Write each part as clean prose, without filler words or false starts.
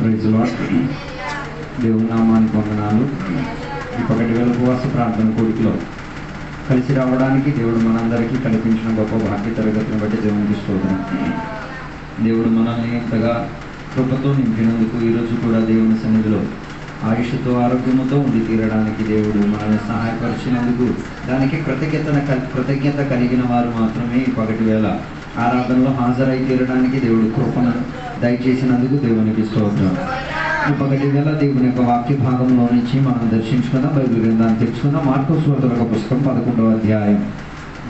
Praise lord. దేవుని నామానికి వందనాలు. ఈ 1,000 ఉపవాస ప్రార్థన కోరికలో కలిసి రావడానికి దేవుడు మనందరికీ కల్పించిన గొప్ప భాగ్య తరగతిని బట్టి దేవునికి స్తోత్రం. దేవుడు మనల్ని ఇంతగా కృపతో నింపినందుకు ఈరోజు కూడా దేవుని సన్నిధిలో ఆయుష్తో ఆరోగ్యముతో ఉండి తీరడానికి దేవుడు మనల్ని సహాయపరిచినందుకు దానికి కృతజ్ఞత కలిగిన వారు మాత్రమే ఈ 1,000 ఆరాధనలో హాజరై తీరడానికి దేవుడు కృపను దయచేసినందుకు దేవునికి స్తోత్రం. ఈ 1,000 దేవుని యొక్క వాక్య భాగంలో నుంచి మనం దర్శించుకుందాం. బైబిల్ గ్రంథాన్ని తెచ్చుకుందాం. మార్కొస్ వార్తల పుస్తకం 11వ అధ్యాయం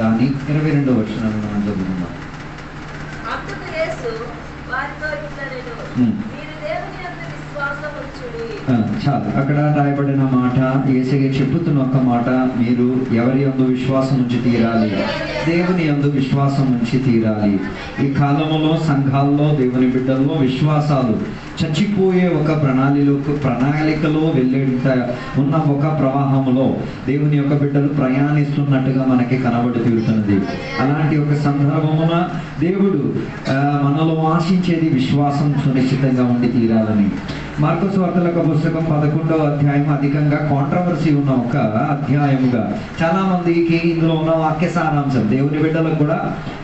దాని 22వ వచనాన్ని మనం చదువుకుందాం. చాలు. అక్కడ రాయబడిన మాట, యేసయ్య చెప్పుతున్న ఒక మాట, మీరు ఎవరి యందు విశ్వాసం ఉంచి తీరాలి, దేవుని యందు విశ్వాసం ఉంచి తీరాలి. ఈ కాలంలో సంఘాల్లో దేవుని బిడ్డల్లో విశ్వాసాలు చచ్చిపోయే ఒక ప్రణాళికలో వెళ్ళేంత ఉన్న ఒక ప్రవాహంలో దేవుని యొక్క బిడ్డలు ప్రయాణిస్తున్నట్టుగా మనకి కనబడి తీరుతున్నది. అలాంటి ఒక సందర్భమున దేవుడు మనలో ఆశించేది విశ్వాసం సునిశ్చితంగా ఉండి తీరాలని. మార్కొస్ వార్తల పుస్తకం 11వ అధ్యాయం అధికంగా కాంట్రవర్సీ ఉన్న ఒక అధ్యాయముగా చాలా మందికి ఇందులో ఉన్న వాక్య సారాంశం, దేవుని బిడ్డలకు కూడా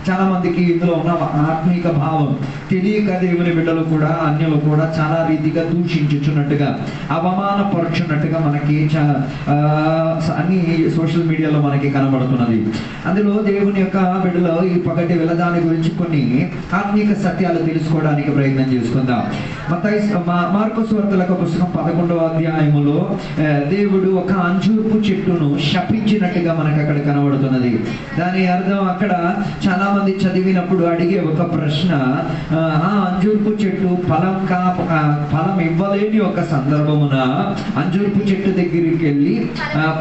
చాలా మందికి ఇందులో ఉన్న ఆత్మీక భావం తెలియక దేవుని బిడ్డలు కూడా అన్యులు కూడా చాలా రీతిగా దూషించుచున్నట్టుగా అవమానపరుచున్నట్టుగా మనకి అన్ని సోషల్ మీడియాలో మనకి కనబడుతున్నది. అందులో దేవుని యొక్క బిడ్డలో ఈ 1,000 దాని గురించి కొన్ని ఆత్మీక సత్యాలు తెలుసుకోవడానికి ప్రయత్నం చేసుకుందాం. మార్కొస్ వార్తల పుస్తకం 11వ అధ్యాయములో దేవుడు ఒక అంజూరపు చెట్టును శపించినట్టుగా మనకు అక్కడ కనబడుతున్నది. దాని అర్థం అక్కడ చాలా మంది చదివినప్పుడు అడిగే ఒక ప్రశ్న, ఆ అంజూరపు చెట్టు ఫలం ఇవ్వలేని ఒక సందర్భమున అంజూరపు చెట్టు దగ్గరికి వెళ్ళి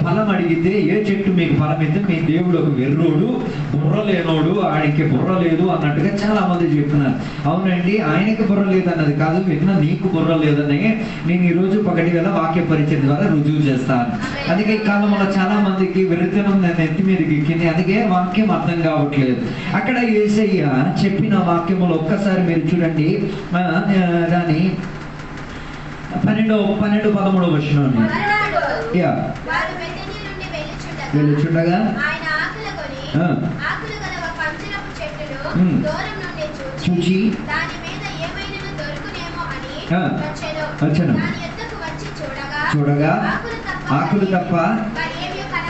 ఫలం అడిగితే, ఏ చెట్టు మీకు ఫలం ఇస్తే మీ దేవుడు ఒక వెర్రోడు, బుర్ర లేనోడు, ఆయనకి బుర్ర లేదు అన్నట్టుగా చాలా మంది చెప్తున్నారు. అవునండి, ఆయనకి బుర్ర లేదు అన్నది కాదు, విన్న నీకు బుర్ర లేదని నేను ఈరోజు 1,000 వాక్య పరిచయం ద్వారా రుజువు చేస్తాను. అందుకే ఈ కాలంలో చాలా మందికి విరుద్ధం నెత్తి మీదకి ఎక్కింది. అందుకే వాక్యం అర్థం కావట్లేదు. అక్కడ యేసయ్య చెప్పిన వాక్యములు ఒక్కసారి మీరు చూడండి. దాని 12-13 వచనాన్ని వెళ్ళుచుండగా చూచి చూడగా ఆకులు తప్ప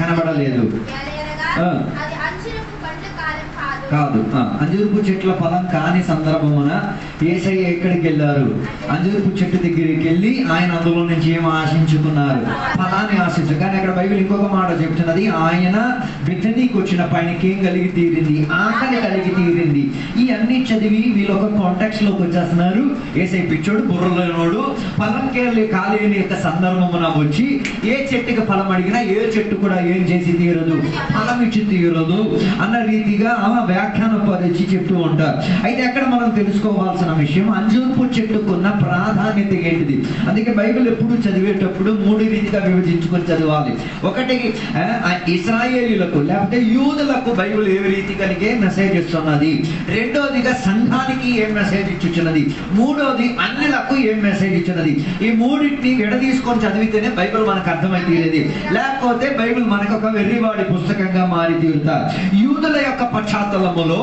కనబడలేదు. కాదు, అంజూరపు చెట్ల ఫలం కాని సందర్భమున యేసయ్య ఎక్కడికి వెళ్ళారు? అంజూరపు చెట్టు దగ్గరికి వెళ్ళి ఆయన అందులో నుంచి ఏం ఆశించుకున్నారు? ఫలాన్ని ఆశించు. కానీ అక్కడ బైబిల్ ఇంకొక మాట చెప్తున్నది, ఆయన బెతనీకి వచ్చిన పైనకి ఏం కలిగి తీరింది? ఆకలి కలిగి తీరింది. ఈ అన్ని చదివి వీళ్ళు ఒక కాంటాక్ట్ లోకి వచ్చేస్తున్నారు. యేసయ్య పిచ్చోడు, బుర్రలోనోడు, ఫలంకి కాలేని యొక్క సందర్భమున వచ్చి ఏ చెట్టుకి ఫలం అడిగినా ఏ చెట్టు కూడా ఏం చేసి తీరదు, ఫలం ఇచ్చి తీరదు అన్న రీతిగా వ్యాఖ్యానం పరిచి చెప్తూ ఉంటారు. అయితే అక్కడ మనం తెలుసుకోవాల్సిన విషయం, అంజూరపు చెట్టుకున్న ప్రాధాన్యత ఏంటిది? అందుకే బైబిల్ ఎప్పుడు చదివేటప్పుడు 3 రీతిగా విభజించుకొని చదవాలి. ఒకటి, ఇశ్రాయేలీలకు లేకపోతే యూదులకు బైబిల్ ఏ రీతిగా మెసేజ్ ఇస్తున్నది. రెండోదిగా సంఘానికి ఏం మెసేజ్ ఇచ్చుచున్నది. మూడోది అన్యులకు ఏం మెసేజ్ ఇచ్చినది. ఈ మూడింటిని విడదీసుకొని చదివితేనే బైబిల్ మనకు అర్థమైతేది. లేకపోతే బైబిల్ మనకు ఒక వెర్రివాడి పుస్తకంగా మారి తీరుతారు. యూదుల యొక్క పశ్చాత్తలములో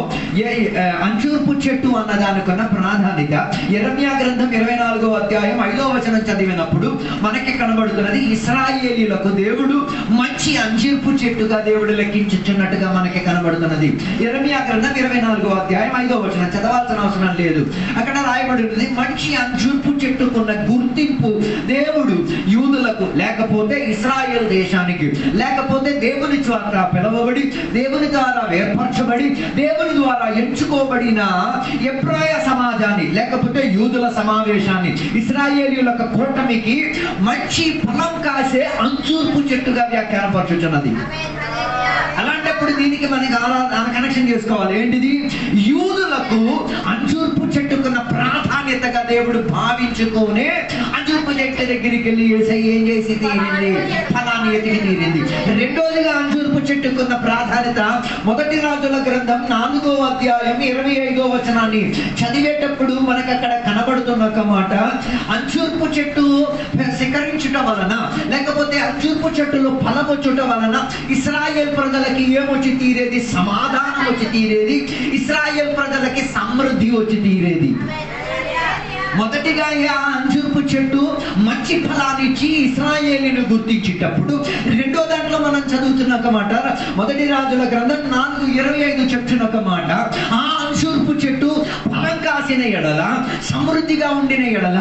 అంజూరపు చెట్టు అన్నదానికన్నా ప్రాధాన్యత యెరెమయా గ్రంథం 24వ అధ్యాయం 5వ వచనం చదివినప్పుడు మనకి కనబడుతున్నది, ఇశ్రాయేలీయులకు దేవుడు మంచి అంజూరపు చెట్టుగా దేవుడు లెక్కించుచున్నట్టుగా మనకి కనబడుతున్నది. యెరెమయా గ్రంథం 24వ అధ్యాయం 5వ వచనం చదవాల్సిన అవసరం లేదు. అక్కడ రాయబడినది, మంచి అంజూరపు చెట్టుకున్న గుర్తింపు దేవుడు యూదులకు, లేకపోతే ఇశ్రాయేల్ దేశానికి, లేకపోతే దేవుని ద్వారా పిలవబడి దేవుని ద్వారా ఏర్పరచబడి దేవుని ద్వారా ఎంచుకోబడిన ఎబ్రాయ సమాజాన్ని, లేకపోతే యూదుల సమావేశాన్ని, ఇశ్రాయేలీయుల కూటమికి మంచి ఫలం కాసే అంజూరపు చెట్టుగా వ్యాఖ్యానపరచుచున్నది. అలాంటప్పుడు దీనికి మనకి కనెక్షన్ చేసుకోవాలి. ఏంటిది? యూదులకు అంజూరపు చెట్టుకున్న ప్రాధాన్యతగా దేవుడు భావించుకొని అంజూరపు చెట్టు దగ్గరికి వెళ్ళి ఏం చేసి తీరింది? ఫలాన్ని ఎతికి తీరింది. రెండోదిగా అంజూరపు చెట్టుకున్న ప్రాధాన్యత, మొదటి రాజుల గ్రంథం 4వ అధ్యాయం 25వ వచనాన్ని చదివేటప్పుడు మనకు అక్కడ కనబడుతుంది. కనబడుతున్న ఒక మాట, అంజూరపు చెట్టు శిఖరించుట వలన, లేకపోతే అంజూరపు చెట్టులో ఫలం వచ్చుట వలన ఇశ్రాయేల్ ప్రజలకి ఏమొచ్చి తీరేది? సమాధానం వచ్చి తీరేది. ఇశ్రాయేల్ ప్రజలకి సమృద్ధి వచ్చి తీరేది. మొదటిగా ఆ అంజూరపు చెట్టు మంచి ఫలాన్ని ఇచ్చి ఇశ్రాయేలును గుర్తించేటప్పుడు, రెండో దాంట్లో మనం చదువుతున్న ఒక మాట, మొదటి రాజుల గ్రంథం 4:25 చెప్తున్న ఒక మాట, ఆ అంజూరపు చెట్టు ఫలం కాసిన ఎడల, సమృద్ధిగా ఉండిన ఎడల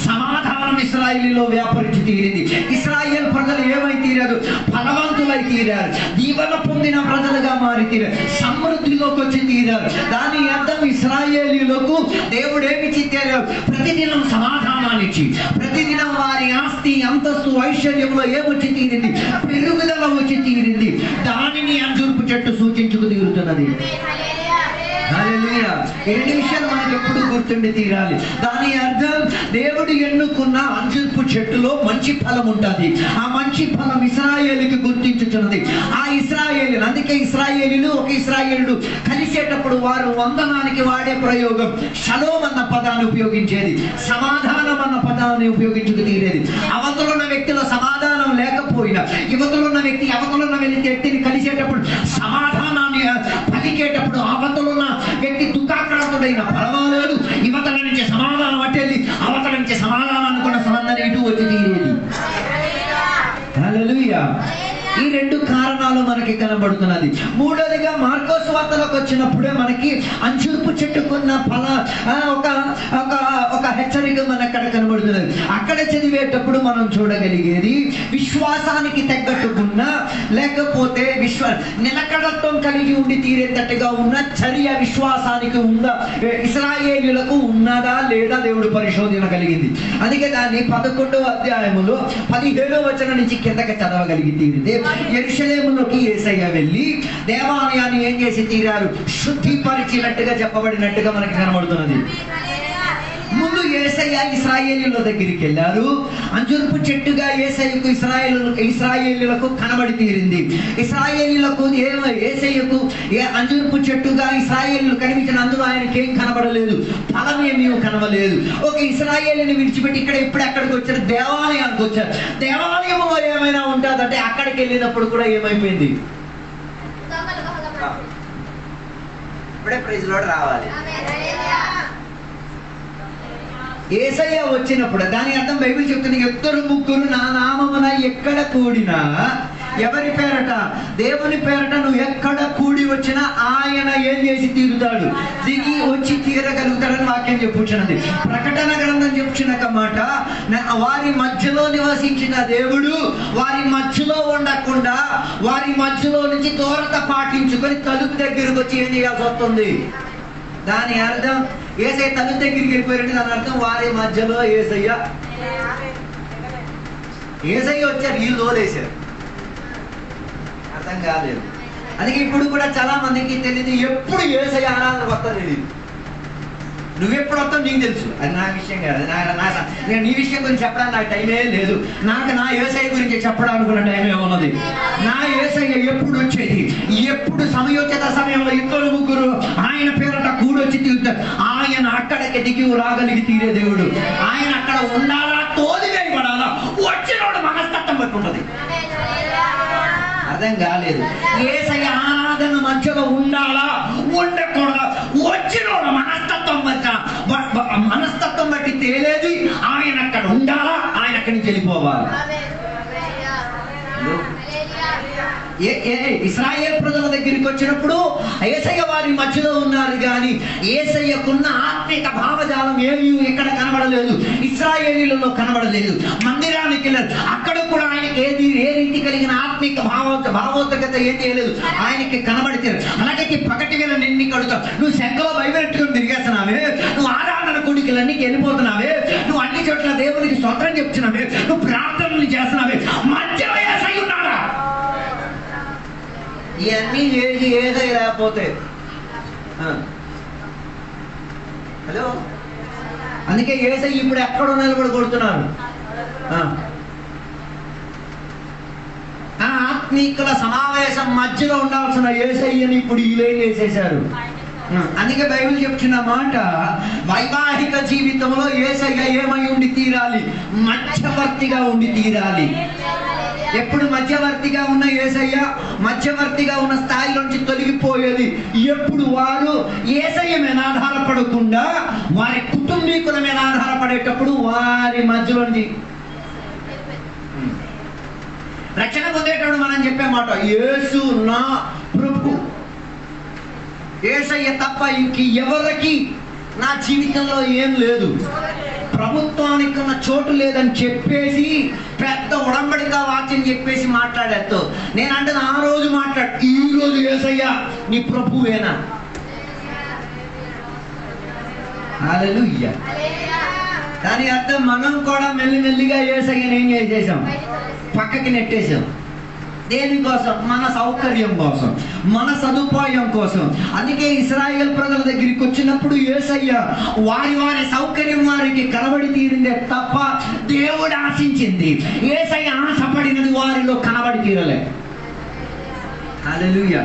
సమాధానం ఇశ్రాయేలులో వ్యాపరించి తీరింది. ఇశ్రాయేల్ ప్రజలు ఏమై తీరారు? ఫలవంతులై తీరారు, దీవెన పొందిన ప్రజలుగా మారి తీరారు, సమృద్ధిలోకి వచ్చి తీరారు. దాని అర్థం ఇశ్రాయేలులకు దేవుడు ఏమి ఇచ్చారు? ప్రతిదినం సమాధానాన్ని ఇచ్చి, ప్రతిదినం వారి ఆస్తి, అంతస్తు, ఐశ్వర్యంలో ఏమొచ్చి తీరింది? పెరుగుదల వచ్చి తీరింది. దానిని అంజూరపు చెట్టు సూచించుకు తీరుతున్నది. హల్లెలూయా. ఈ రెండు విషయాలు మనకు ఎప్పుడు గుర్తుండి తీరాలి. దాని అర్థం దేవుడు ఎన్నుకున్న అంజూరపు చెట్టులో మంచి ఫలం ఉంటుంది. ఆ మంచి ఫలం ఇశ్రాయేలుకి గుర్తించుతున్నది. ఆ ఇశ్రాయేలు, అందుకే ఇశ్రాయేలులు ఒక ఇశ్రాయేలుడు కలిసేటప్పుడు వారు వందనానికి వాడే ప్రయోగం షలోమ్ అన్న పదాన్ని ఉపయోగించేది, సమాధానం అన్న పదాన్ని ఉపయోగించుకు తీరేది. అవతలున్న వ్యక్తిలో సమాధానం లేకపోయినా, యువతలున్న వ్యక్తి అవతలున్న వ్యక్తిని కలిసేటప్పుడు సమాధానాన్ని పలికేటప్పుడు, అవతలున్న వ్యక్తి దుఃఖాక్రాంతుడైనా పర్వాలేదు, యువతల నుంచి సమాధానం అట్టేది, అవతల నుంచి సమాధానం అనుకున్న సంబంధాన్ని ఇటు వచ్చి తీరేది. హల్లెలూయా. ఈ రెండు కారణాలు మనకి కనబడుతున్నది. మూడోదిగా మార్కోసు వార్తలోకి వచ్చినప్పుడే మనకి అంజూరపు చెట్టుకున్న ఫల ఒక హెచ్చరిక మనకు అక్కడ కనబడుతున్నది. అక్కడ చదివేటప్పుడు మనం చూడగలిగేది, విశ్వాసానికి తగ్గట్టుకున్న, లేకపోతే నిలకడత్వం కలిగి ఉండి తీరేటట్టుగా ఉన్న చర్య విశ్వాసానికి ఉందా, ఇశ్రాయేలులకు ఉన్నదా లేదా దేవుడు పరిశోధన కలిగింది. అందుకే దాన్ని 11వ అధ్యాయములో 17వ వచనం నుంచి కిందకి చదవగలిగి తీరితే, యెరూషలేములోకి యేసయ్య వెళ్ళి దేవాలయాన్ని ఏం చేసి తీరారు? శుద్ధిపరిచినట్టుగా చెప్పబడినట్టుగా మనకి కనబడుతున్నది. ముందు యేసయ్య ఇశ్రాయేలీయుల దగ్గరికి వెళ్ళారు. అంజూరపు చెట్టుగా యేసయ్యకు ఇశ్రాయేలీయులకు కనబడి తీరింది. ఇశ్రాయేలీయులకు యేసయ్యకు అంజూరపు చెట్టుగా ఇశ్రాయేలీయులు కనిపించిన, అందులో ఆయనకి ఏం కనబడలేదు, ఫలం ఏమీ కనబడలేదు. ఒక ఇశ్రాయేలీని విడిచిపెట్టి ఇక్కడ ఇప్పుడు అక్కడికి వచ్చారు, దేవాలయానికి వచ్చారు. దేవాలయంలో ఏమైనా ఉంటుందంటే అక్కడికి వెళ్ళినప్పుడు కూడా ఏమైపోయింది? ఇప్పుడే ప్రైజ్ లోడ్ రావాలి. యేసయ్య వచ్చినప్పుడు, దాని అర్థం బైబిల్ చెప్తుంది, 2-3 నా నామమున ఎక్కడ కూడినా, ఎవరి పేరట? దేవుని పేరట నువ్వు ఎక్కడ కూడి వచ్చినా ఆయన ఏం చేసి తీరుతాడు? దిగి వచ్చి తీరగలుగుతాడని వాక్యం చెప్పుచున్నది. ప్రకటన గ్రంథం చెప్పుచున్న మాట, వారి మధ్యలో నివసించిన దేవుడు వారి మధ్యలో ఉండకుండా వారి మధ్యలో నుంచి దూరత పాటించుకొని తలుపు దగ్గరకు వచ్చి ఏం చేయాల్సి వస్తుంది? దాని అర్థం యేసయ్య తలుపు దగ్గరికి వెళ్ళిపోయారంటే దాని అర్థం వారి మధ్యలో యేసయ్య వచ్చారు, వీళ్ళు వదిలేశారు. అర్థం కాలేదు. అందుకే ఇప్పుడు కూడా చాలా మందికి తెలియదు, ఎప్పుడు యేసయ్య ఆరాధనకు వస్తా తెలియదు. నువ్వెప్పుడు వస్తావు నీకు తెలుసు, అది నా విషయం కాదు. నేను నీ విషయం గురించి చెప్పడానికి నాకు టైమే లేదు. నాకు నా యేసయ్య గురించి చెప్పడానుకున్న టైమే ఉన్నది. నా యేసయ్య ఎప్పుడు వచ్చేది? ఎప్పుడు సమయోచిత సమయంలో 2-3 ఆయన పేరట కూడొచ్చి తీరుతారు. ఆయన అక్కడికి దిగి రాగలిగి తీరే దేవుడు. ఆయన అక్కడ ఉండాలా, తోలివేయబడాలా, వచ్చినోడు మనస్తత్వం బట్టి ఉంటుంది. అర్థం కాలేదు. యేసయ్య ఆరాధన మధ్యలో ఉండాలా, ఉండకూడదా, వచ్చినోడు మనస్తత్వం బట్టి తేలేది. ఆయన అక్కడ ఉండాలా, ఆయన అక్కడి నుంచి వెళ్ళిపోవాలి. ఇశ్రాయేల్ ప్రజల దగ్గరికి వచ్చినప్పుడు యేసయ్య వారి మధ్యలో ఉన్నారు, కానీ యేసయ్యకున్న ఆత్మిక భావజాలం ఏమీ ఎక్కడ కనబడలేదు, ఇశ్రాయేలీలలో కనబడలేదు. మందిరానికి వెళ్ళారు, అక్కడ కూడా ఆయనకి ఏ రీతి కలిగిన ఆత్మిక భావోద్గత ఏం చేయలేదు, ఆయనకి కనబడితే. అలాగే పగటి వేళ నిన్ను కడుతావు, నువ్వు శంఖలో బైబిల్ పెట్టుకుని తిరిగేస్తున్నావే, నువ్వు ఆరాధన కూడికలన్నీ వెళ్ళిపోతున్నావే, నువ్వు అన్ని చోట్ల దేవునికి స్తోత్రం చెప్తున్నావే, నువ్వు ప్రార్థనలు చేస్తున్నావే, మధ్యలో యేసయ్య ఉన్నాడా? ఇవన్నీ చేసి యేసయ్య లేకపోతే హలో, అందుకే యేసయ్య ఇప్పుడు ఎక్కడో నిలబడి కొడుతున్నారు. ఆత్మీకుల సమావేశం మధ్యలో ఉండాల్సిన యేసయ్యని ఇప్పుడు వీళ్ళేం చేసేశారు? అందుకే బైబిల్ చెప్తున్న మాట, వైవాహిక జీవితంలో యేసయ్య ఏమై ఉండి తీరాలి? మధ్యవర్తిగా ఉండి తీరాలి. ఎప్పుడు మధ్యవర్తిగా ఉన్న యేసయ్య మధ్యవర్తిగా ఉన్న స్థాయిలోంచి తొలగిపోయేది ఎప్పుడు వారు యేసయ్య మీద ఆధారపడకుండా వారి కుటుంబీకుల మీద ఆధారపడేటప్పుడు వారి మధ్యలోంచి రక్షణ పొందేటప్పుడు మనం చెప్పే మాట, యేసు నా ప్రభు, యేసయ్య తప్ప ఇంక ఎవరికి నా జీవితంలో ఏం లేదు, ప్రభుత్వానికి ఉన్న చోటు లేదని చెప్పేసి పెద్ద ఉడంబడిక వాక్యం చెప్పేసి మాట్లాడేస్తావు. నేనంటే ఆ రోజు ఈ రోజు యేసయ్య నీ ప్రభువేనా? హల్లెలూయా. దాని అర్థం మనం కూడా మెల్లిమెల్లిగా యేసయ్యని ఏం చేసేసాం? పక్కకి నెట్టేసాం. దేనికోసం? మన సౌకర్యం కోసం, మన సదుపాయం కోసం. అందుకే ఇశ్రాయేల్ ప్రజల దగ్గరికి వచ్చినప్పుడు యేసయ్య వారి సౌకర్యం వారికి కనబడి తీరిందే తప్ప దేవుడు ఆశించింది, యేసయ్య ఆశపడినది వారిలో కనబడి తీరలే. హల్లెలూయా.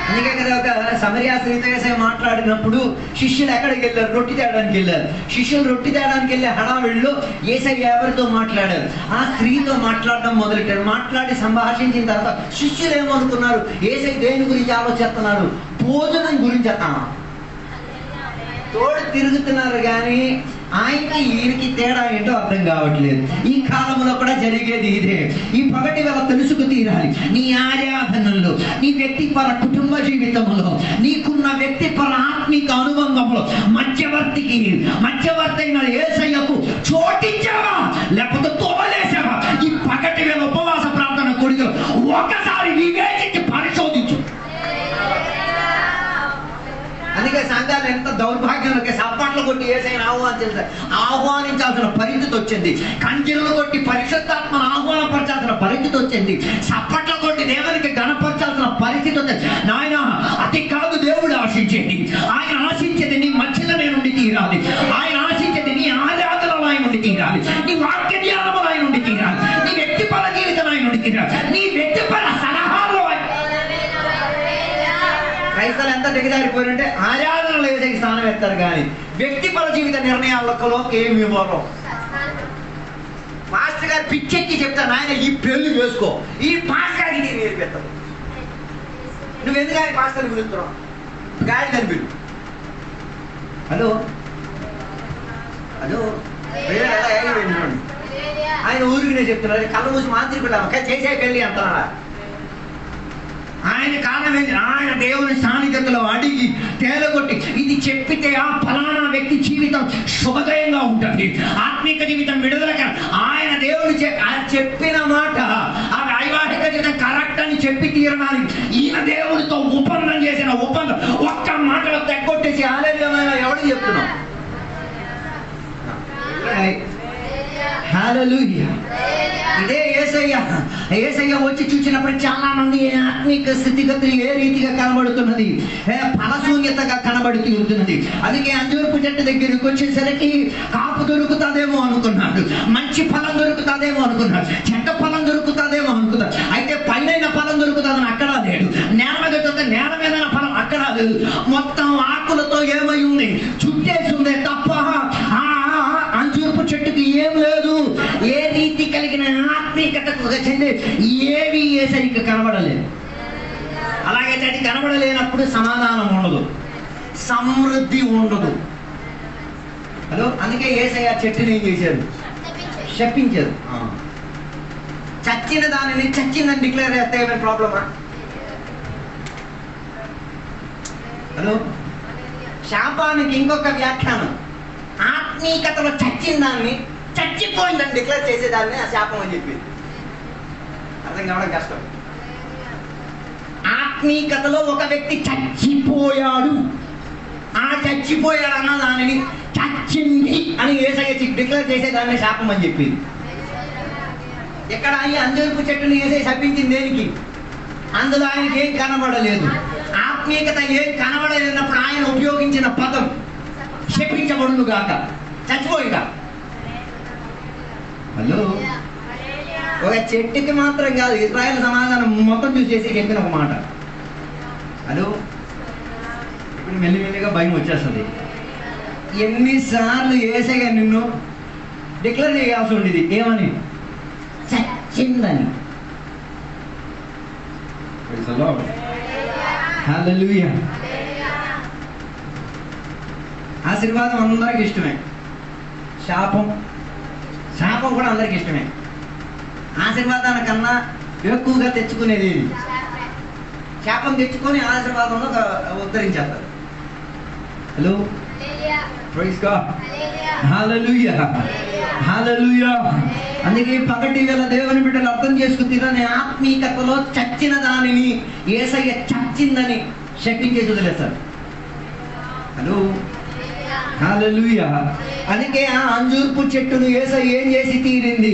అందుకే కదా ఒక సమరియా స్త్రీతో యేసయ్య మాట్లాడినప్పుడు శిష్యులు ఎక్కడికి వెళ్ళారు? రొట్టె తేడానికి వెళ్ళారు. శిష్యులు రొట్టె తేడానికి వెళ్ళే హడావిడిలో యేసయ్య ఎవరితో మాట్లాడారు? ఆ స్త్రీతో మాట్లాడడం మొదలెట్టారు. మాట్లాడి సంభాషించిన తర్వాత శిష్యులు ఏమనుకున్నారు? యేసయ్య దేని గురించి ఆలోచిస్తున్నారు? భోజనం గురించి తోడు తిరుగుతున్నారు. కానీ ఆయనకి ఈయనకి తేడా ఏంటో అర్థం కావట్లేదు. ఈ కాలంలో కూడా జరిగేది ఇదే. ఈ పగటి వేళ తెలుసుకు తీరాలి. నీ ఆరాధనలో, నీ వ్యక్తిపర కుటుంబ జీవితంలో, నీకున్న వ్యక్తిపర ఆత్మిక అనుబంధంలో మధ్యవర్తి అయిన యేసయ్యకు చోటించావా లేకపోతే తోలేసావా? ఈ పగటి వేళ ఉపవాస ప్రార్థన కొడుకు ఒకసారి వివేచించి పరిశోధించు. అందుకే సంఘాలు ఎంత దౌర్భాగ్యంలోకి సప్పట్లు కొట్టి యేసయ్యను ఆహ్వానించాల్సిన పరిస్థితి వచ్చింది. కంచెలు కొట్టి పరిశుద్ధాత్మను ఆహ్వానపరచాల్సిన పరిస్థితి వచ్చింది. సప్పట్లు కొట్టి దేవునికి గణపరచాల్సిన పరిస్థితి వచ్చింది. నాయన, అతి కాదు దేవుడు ఆశించేది. ఆయన ఆశించేది నీ మధ్యలో నుండి తీరాలి. ఆయన ఆశించేది నీ ఆరాధనలో ఆయన నుండి తీరాలి, నీ వాక్య ధ్యానంలో ఆయన నుండి తీరాలి, నీ వ్యక్తిపర జీవితం ఆయన నుండి తీరాలి, నీ వ్యక్తిపర సలహాలో. క్రైస్తవులు ఎంత దిగజారిపోయారంటే ఆరాధనలు యేసయ్యకి స్థానం ఎత్తారు, కానీ వ్యక్తిపర జీవిత నిర్ణయాలలో ఏమి ఇవ్వరు. మాస్టర్ గారు పిచ్చెక్కి చెప్తాను, ఆయన ఈ పెళ్లి చేసుకో, ఈ పాస్టర్ గారికి నేను నేర్పిస్తాను. నువ్వు ఎందుకు ఆయన పాస్టర్ని పిలుస్తున్నావు? గాడి కనిపిడు. హలో ఆయన ఊరికి నేను చెప్తున్నాడు, కళ్ళ మూసి మాత్రం చేసే పెళ్ళి అంటున్నాడా? ఆయన కారణం ఆయన దేవుని సాన్నిధ్యతలో అడిగి తేలగొట్టి ఇది చెప్పితే ఆ ఫలానా వ్యక్తి జీవితం శుభదయంగా ఉంటుంది, ఆత్మీక జీవితం విడుదలగా ఆయన దేవుడు చెప్పిన మాట ఆ వైవాహిక జీవితం కరెక్ట్ అని చెప్పి తీరడానికి ఈయన దేవుడితో ఒప్పందం చేసిన ఒప్పందం ఒక్క మాటలో తెగొట్టేసి ఆలయమైన ఎవడు చెప్తున్నాం? హల్లెలూయా. ఇదే యేసయ్య వచ్చి చూసినప్పుడు చాలా మంది ఆత్మీక స్థితిగతులు ఏ రీతిగా కనబడుతున్నది, ఫలశూన్యతగా కనబడి తీరుతున్నది. అందుకే అంజూరపు చెట్టు దగ్గరికి వచ్చేసరికి కాపు దొరుకుతుందేమో అనుకున్నాడు, మంచి ఫలం దొరుకుతుందేమో అనుకున్నాడు, చెడ్డ ఫలం దొరుకుతుందేమో అనుకున్నాడు. అయితే పైన ఫలం దొరుకుతుందని అక్కడ లేదు, నేల మీద నేల మీద ఫలం అక్కడ లేదు. మొత్తం ఆకులతో ఏమై ఉంది? చుట్టేసి ఉంది తప్ప అంజూరపు చెట్టుకి ఏం లేదు. ఏ రీతి కలిగిన ఆత్మీయతకు చెంది ఏవి యేసయ్యకి కనబడలేదు. అలాగే చెట్టు కనబడలేనప్పుడు సమాధానం ఉండదు, సమృద్ధి ఉండదు. హలో, అందుకే యేసయ్య చెట్టుని ఏం చేశారు? శపించారు. చచ్చిన దానిని చచ్చిందని డిక్లేర్ చేస్తే ఏమైనా ప్రాబ్లమా? హలో, శాపానికి ఇంకొక వ్యాఖ్యానం, ఆత్మీయతలో చచ్చిన దాన్ని చచ్చిపోయిందని డిక్లేర్ చేసేదాన్ని ఆ శాపం అని చెప్పి అర్థం కావడం కష్టం. ఆత్మీయతలో ఒక వ్యక్తి చచ్చిపోయాడు, ఆ చచ్చిపోయాడు అన్న దానిని చచ్చింది అని యేసయ్య డిక్లేర్ చేసేదాన్ని శాపం అని చెప్పింది. ఇక్కడ ఈ అంజూరపు చెట్టుని యేసయ్య శపించింది దేనికి? అందులో ఆయనకి ఏం కనబడలేదు, ఆత్మీయత ఏం కనబడలేనప్పుడు ఆయన ఉపయోగించిన పదం శపించబడును గాక, చచ్చిపోయిగా. హలో, ఒక చెట్టుకి మాత్రం కాదు, ఇశ్రాయేలు సమాధానం మొత్తం చూసేసి చెప్పిన ఒక మాట. హలో, ఇప్పుడు అప్పుడు మెల్లిమెల్లిగా భయం వచ్చేస్తుంది. ఎన్నిసార్లు యేసయ్య నిన్ను డిక్లేర్ చేయాల్సి ఉండేది, ఏమని? చచ్చిందని. హల్లెలూయా. ఆశీర్వాదం అందరికి ఇష్టమే, శాపం కూడా అందరికి ఇష్టమే. ఆశీర్వాదానికన్నా ఎక్కువగా తెచ్చుకునేది శాపం తెచ్చుకొని ఆశీర్వాదంలో ఉద్ధరించేస్తారు. హలో, ప్రైజ్ గాడ్, హల్లెలూయా, హల్లెలూయా. అందుకే పగటి వేళ దేవుని బిడ్డలు అర్థం చేసుకుంటున్న ఆత్మీయతలో చచ్చిన దానిని యేసయ్య చచ్చిందని శపించేసి వదిలేస్తారు. హలో, హల్లెలూయా. అందుకే ఆ అంజూర్పు చెట్టును యేసయ్య ఏం చేసి తీరింది?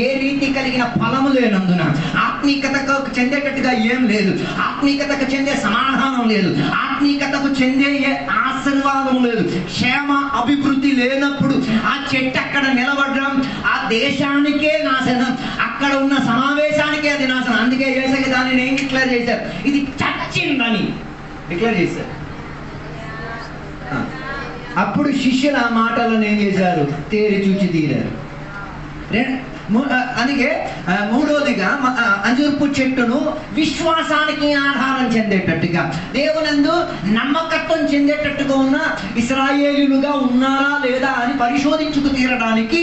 ఏ రీతి కలిగిన ఫలము లేనందున, ఆత్మీయతకు చెందేటట్టుగా ఏం లేదు, ఆత్మీయతకు చెందే సమాధానం లేదు, ఆత్మీయతకు చెందే ఆశీర్వాదం లేదు, క్షేమ అభివృద్ధి లేనప్పుడు ఆ చెట్టు అక్కడ నిలబడడం ఆ దేశానికే నాశనం, అక్కడ ఉన్న సమావేశానికే అది నాశనం. అందుకే యేసయ్య దానిని ఏం డిక్లేర్ చేశారు? ఇది చచ్చిందని డిక్లేర్ చేశారు. అప్పుడు శిష్యులు ఆ మాటలను ఏం చేశారు? తేరి చూచి తీరారు. అందుకే మూడోదిగా అంజూరపు చెట్టును విశ్వాసానికి ఆధారం చెందేటట్టుగా, దేవునందు నమ్మకత్వం చెందేటట్టుగా ఉన్న ఇశ్రాయేలీలుగా ఉన్నారా లేదా అని పరిశోధించుకు తీరడానికి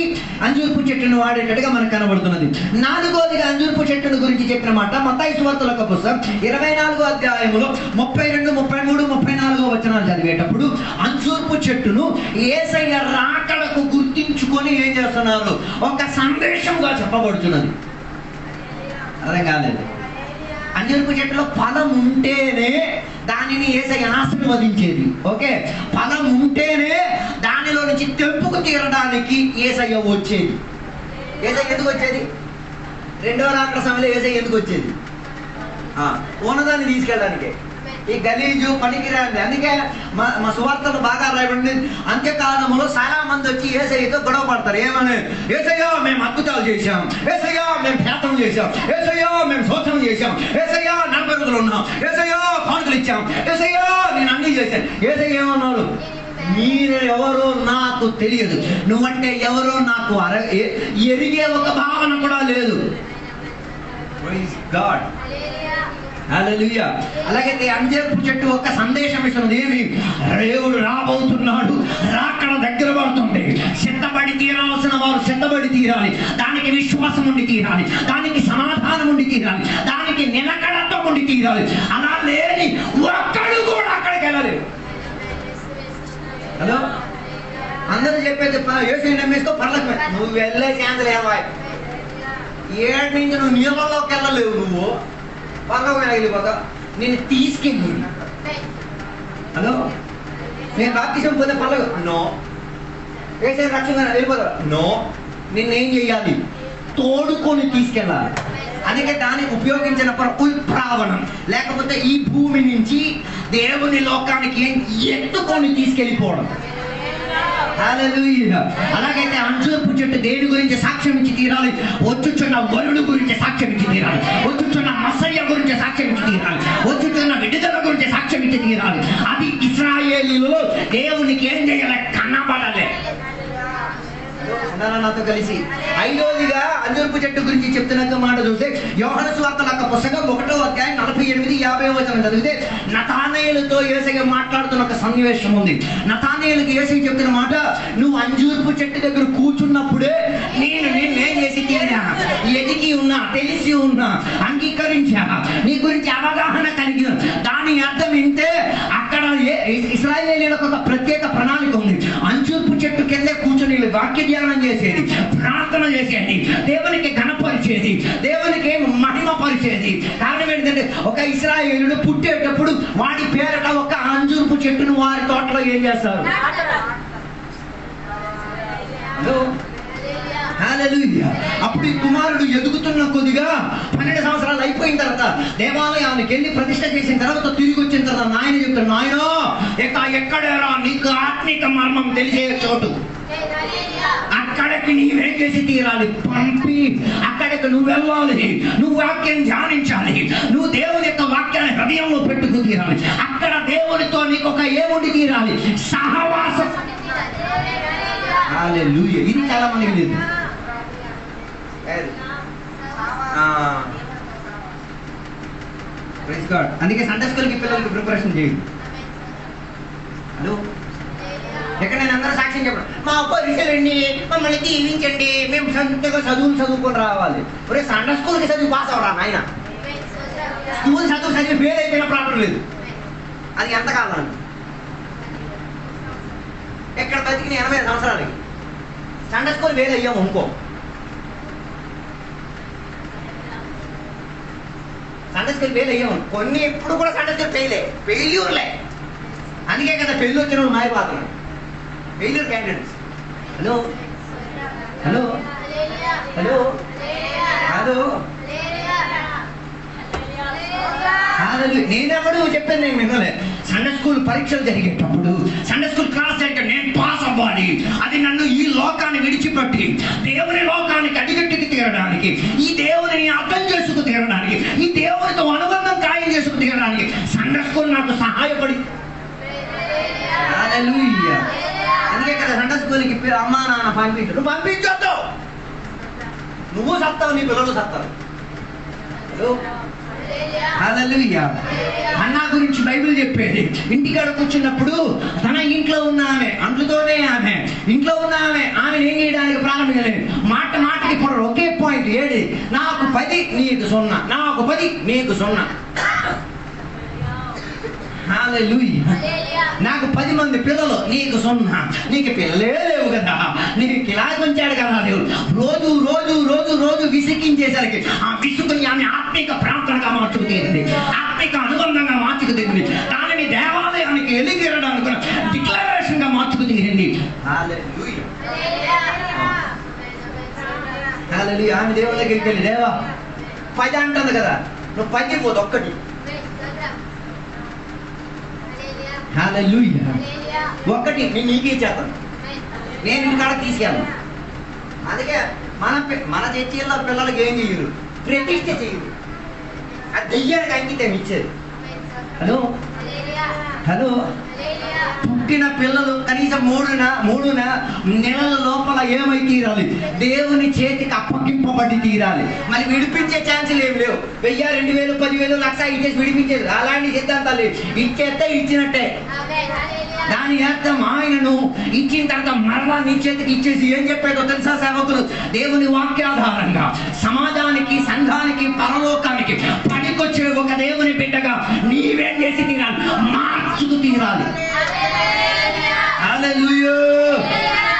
అంజూరపు చెట్టును వాడేటట్టుగా మనకు కనబడుతున్నది. నాలుగోదిగా అంజూరపు చెట్టును గురించి చెప్పిన మాట మత్తయి సువార్తల పుస్తకం 24వ అధ్యాయములో 32, 33, 34 వచనాలు చదివేటప్పుడు అంజూరపు చెట్టును యేసయ్య రాకడకు గుర్తించుకొని ఏం చేస్తున్నారు? ఒక సందేశంగా చెప్పబడుతున్నది. అర్థం కాలేదు. అంజూరపు చెట్టులో ఫలం ఉంటేనే దానిని యేసయ్య ఆశీర్వదించేది. ఓకే, ఫలం ఉంటేనే దానిలో నుంచి తెంపుకు తీరడానికి యేసయ్య వచ్చేది. యేసయ్య ఎందుకు వచ్చేది? రెండవ రాకడ సమయంలో యేసయ్య ఎందుకు వచ్చేది? ఉన్నదాన్ని తీసుకెళ్ళడానికి. ఈ గలీజు పనికిరాంది. అందుకే మా సువార్తలు బాగా రాయబడింది. అంత్యకాలంలో చాలా మంది వచ్చి యేసయ్యతో గొడవ పడతారు. ఏమని? యేసయ్యా మేము అద్భుతాలు చేశాం, యేసయ్యా మేము ఖ్యాతం చేశాం, యేసయ్యా మేము శోధనం చేశాం, యేసయ్యా 40 రోజులు ఉన్నాం, యేసయ్యా కానుకలు ఇచ్చాం, యేసయ్యా నేను అన్ని చేశాను. యేసయ్య ఏమన్నాడు? మీరు ఎవరో నాకు తెలియదు, నువ్వంటే ఎవరో నాకు ఎరిగే ఒక భావన కూడా లేదు. ప్రైజ్ గాడ్, హల్లెలూయా. అలాగైతే అంజూరపు చెట్టు ఒక సందేశం ఇస్తున్నది. ఏమి? దేవుడు రాబోతున్నాడు, రాకడ దగ్గర పడుతుంది, సిద్ధపడి తీరాల్సిన వారు సిద్ధపడి తీరాలి, దానికి విశ్వాసం ఉండి తీరాలి, దానికి సమాధానం ఉండి తీరాలి, దానికి నిలకడత్వం ఉండి తీరాలి. అలా లేని ఒక్కడు కూడా అక్కడికి వెళ్ళలేదు. హలో, అందరూ చెప్పేది యేసుని నమ్మేసుకో పర్లేదు, నువ్వు వెళ్ళే ఛాన్స్ లేవా? 7 నుంచి నువ్వు నీళ్ళలోకి వెళ్ళలేవు, నువ్వు పర్లోకం వెళ్ళిపోతా, నేను తీసుకెళ్ళి. హలో, నేను బాప్తిసం పొందే పర్లేదు, నో. యేసు రక్షణ వెళ్ళిపోతా, నో. నిన్నేం చేయాలి? తోడుకొని తీసుకెళ్ళాలి. అందుకే దాన్ని ఉపయోగించిన ఉత్ప్రావణం, లేకపోతే ఈ భూమి నుంచి దేవుని లోకానికి ఎత్తుకొని తీసుకెళ్ళిపోవడం. హల్లెలూయా. అలాగైతే అంజూరపు చెట్టు దేని గురించి సాక్ష్యం ఇచ్చి తీరాలి? వచ్చుచున్న వరుడు గురించి సాక్ష్యం ఇచ్చి తీరాలి, వచ్చుచున్న మస్సయ్య గురించి సాక్ష్యం ఇచ్చి తీరాలి, వచ్చుచున్న విడుదల గురించి సాక్ష్యం ఇచ్చి తీరాలి. అది ఇశ్రాయేలీయులు దేవునికి ఏం చేయాలి? కనబడలే. నాతో కలిసి ఐదోదిగా అంజూరపు చెట్టు గురించి చెప్తున్న మాట చూస్తే యోహాను సువార్తల పుస్తకం 1వ అధ్యాయం 48, 50 వచనం చదివితే నతానేయులతో యేసయ్య మాట్లాడుతున్న ఒక సన్నివేశం ఉంది. నతానేయులకి యేసయ్య చెప్తున్న మాట, నువ్వు అంజూరపు చెట్టు దగ్గర కూర్చున్నప్పుడే నేనేం చేసి తీరా, ఎదిగి ఉన్నా, తెలిసి ఉన్నా, అంగీకరించా, నీ గురించి అవగాహన కలిగి. దాని అర్థం ఏంటే అక్కడ ఇశ్రాయేలీయులకు ఒక ప్రత్యేక ప్రణాళిక ఉంది. అంజూరపు చెట్టు కిందే కూర్చొని వాక్య ధ్యానం చేసేది, ప్రార్థన చేసేది, దేవునికి ఘనపరిచేది, దేవునికి మహిమ పరిచేది. కారణం ఏంటంటే ఒక ఇశ్రాయేలుడు పుట్టేటప్పుడు వాడి పేరట ఒక అంజూరపు చెట్టును వారి తోటలో ఏం చేస్తారు? హల్లెలూయా. అప్పుడు ఈ కుమారుడు ఎదుగుతున్న కొద్దిగా 12 సంవత్సరాలు అయిపోయిన తర్వాత దేవాలయానికి వెళ్ళి ప్రతిష్ఠ చేసిన తర్వాత తిరిగి వచ్చిన తర్వాత నాయన చెప్తాడు, నాయనో ఎక్కడేరా నీకు ఆత్మిక మర్మం తెలిసే చోటు, అక్కడికి వారికి నీవేం చేసి తీరాలి? పంపి అక్కడికి నువ్వు వెళ్ళాలి, నువ్వు వాక్యం ధ్యానించాలి, నువ్వు దేవుని యొక్క వాక్యాన్ని హృదయంలో పెట్టుకు తీరాలి. అక్కడ దేవునితో నీకు ఒక ఏముండి తీరాలి? సహవాసం. హల్లెలూయా. ఇది చాలా మందికి లేదు. Praise God. అందుకే సండే స్కూల్కి పిల్లలకి ప్రిపరేషన్ చేయండి. హలో, ఎక్కడ నేను అందరూ సాక్ష్యం చెప్పను, మా పరీక్షలండి, మమ్మల్ని దీవించండి, మేము సంతగా చదువుకొని రావాలి. ఒరే సండే స్కూల్కి చదువు పాస్ అవరా నాయన. స్కూల్ చదివి ఫెయిల్ అయిపోయిన ప్రాబ్లం లేదు. అది ఎంతకాలం? ఎక్కడ బతికిన 80 సంవత్సరాలకి సండే స్కూల్ ఫెయిల్ అయ్యాము అనుకో. సండే స్కూల్ ఫెయిల్ అయ్యాము కొన్ని, ఎప్పుడు కూడా సండే స్కూల్ ఫెయిల్యూర్లే. అందుకే కదా పెళ్ళి వచ్చిన వాళ్ళు మారిపోతున్నాడు, failure candidates. Hello hello hello hello, నేనెవడు చెప్పాను, నేను వినలే. సండే స్కూల్ పరీక్షలు జరిగేటప్పుడు, సండే స్కూల్ క్లాస్ జరిగే నేను పాస్ అవ్వాలి, అది నన్ను ఈ లోకాన్ని విడిచిపెట్టి దేవుని లోకానికి అడిగట్టుకు తీరడానికి, ఈ దేవుని అర్థం చేసుకు తీరడానికి, ఈ దేవునితో అనుబంధం ఖాయం చేసుకు తీరడానికి సండే స్కూల్ నాకు సహాయపడి. హల్లెలూయా. అందుకే కదా సండే స్కూల్కి అమ్మా నాన్న పంపించు. నువ్వు పంపించొద్దు, నువ్వు సత్తావు, నీ పిల్లలు సత్తావు. హల్లెలూయా. హన్నా గురించి బైబిల్ చెప్పేది, ఇంటికాడ కూర్చున్నప్పుడు తన ఇంట్లో ఉన్న ఆమె, అంట్లతోనే ఆమె ఇంట్లో ఉన్న ఆమె ఏం చేయడానికి ప్రారంభించలేదు. మాటకి పొడవు ఒకే పాయింట్, ఏది? నాకు 10 నీకు 0, నాకు 10 నీకు 0. హల్లెలూయా. నాకు 10 మంది పిల్లలు, నీకు 0. నీకు పిల్లలే లేవు కదా, నీకు కిలాకి ఉంచాడు కదా దేవుడు. రోజు రోజు రోజు రోజు విసిగించేసరికి ఆ విసుకుని ఆమె ఆత్మిక ప్రార్థనగా మార్చుకుతీరింది, ఆత్మిక అనుబంధంగా మార్చుకుతీరింది, దానిని దేవాలయానికి ఎలిగిరడానికి డిక్లరేషన్ గా మార్చుకుతీరింది. హల్లెలూయా. హల్లెలూయా. ఆమె దేవుని దగ్గరికి వెళ్ళి, దేవా 10 అంటుంది కదా, నువ్వు 10 పోదు, ఒక్కటి. హల్లెలూయా. ఒక్కటి నీకే చేస్తాను, నేను ఇంటికాడ తీసుకెళ్ళను. అందుకే మన చర్చిల్లో పిల్లలకి ఏం చెయ్యరు, ప్రతిష్ఠ చెయ్యరు, అది దెయ్యానికి అంకితం ఇచ్చేది. Hello hello. పుట్టిన పిల్లలు కనీసం 3 నెలల లోపల ఏమై తీరాలి? దేవుని చేతికి అప్పగింపబడి తీరాలి. మరి విడిపించే ఛాన్సులు ఏమి లేవు. 1000, 2000, 10,000, 1,00,000 ఇచ్చేసి విడిపించేది అలాంటి సిద్ధాంతాలు ఇచ్చేస్తే ఇచ్చినట్టే. దాని అర్థం ఆయనను ఇచ్చిన తర్వాత మరలా నీ చేతికి ఇచ్చేసి ఏం చెప్పాడో తెలుసా సేవకులు? దేవుని వాక్యాధారంగా సమాజానికి, సంఘానికి, పరలోకానికి పనికొచ్చే ఒక దేవుని బిడ్డగా నీవేం చేసి తీరాలి? మార్చుకు తీరాలి. హల్లెలూయా.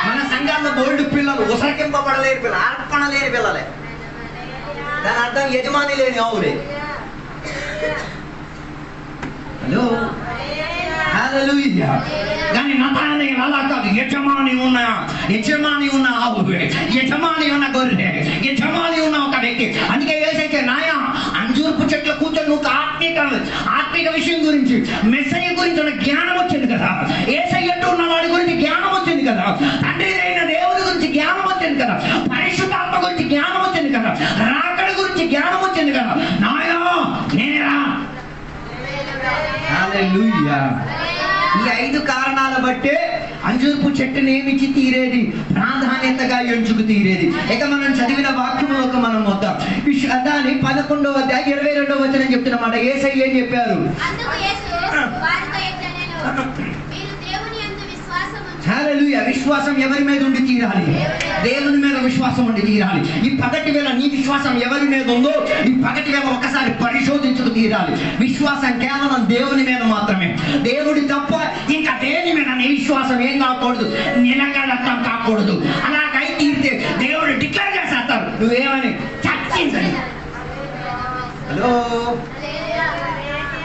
మన సంఘాల్లో బోల్డ్ పిల్లలు, ఉసరకింపబడలేని పిల్లలు, అర్పణ లేని పిల్లలే. దాని అర్థం యజమాని లేని ఆవులే. హలో హల్లెలూయా. కానీ నతానేలు అలా కాదు, యజమాని ఉన్న ఆవు, యజమాని ఉన్న గొర్రె, యజమాని ఉన్న ఒక వ్యక్తి. అందుకే యేసయ్య నాయన అంజూరపు చెట్ల కూర్చొని నువ్వు ఆత్మిక విషయం గురించి, మెస్సయ్య గురించి ఉన్న జ్ఞానం వచ్చింది కదా, యేసయ్య ఉన్న వాడి గురించి జ్ఞానం వచ్చింది కదా, తండ్రి అయిన దేవుడి గురించి జ్ఞానం వచ్చింది కదా, పరిశుద్ధాత్మ గురించి జ్ఞానం వచ్చింది కదా, రాకడ గురించి జ్ఞానం వచ్చింది కదా, నాయన నేనేరా. హల్లెలూయా. ఈ 5 కారణాల బట్టే అంజూరపు చెట్టుని ఏమిచ్చి తీరేది? ప్రాధాన్యతగా ఎంచుకు తీరేది. ఇక మనం చదివిన వాక్యంలోకి మనం వద్దాం. దాని 11వ అధ్యాయం 22వ వచనం చెప్తున్నమాట. యేసయ్య ఏం చెప్పారు? హల్లెలూయా. విశ్వాసం ఎవరి మీద ఉండి తీరాలి? దేవుని మీద విశ్వాసం ఉండి తీరాలి. ఈ పగటి వేళ నీ విశ్వాసం ఎవరి మీద ఉందో ఈ పగటి వేళ ఒకసారి పరిశోధించుకు తీరాలి. విశ్వాసం కేవలం దేవుని మీద మాత్రమే. దేవుడి తప్ప ఇంకా దేని మీద నీ విశ్వాసం ఏం కాకూడదు, నిలకడత్వం కాకూడదు. అలాగై తీరితే దేవుడు డిక్లేర్ చేసేస్తారు నువ్వేమని, చచ్చిందని. హలో.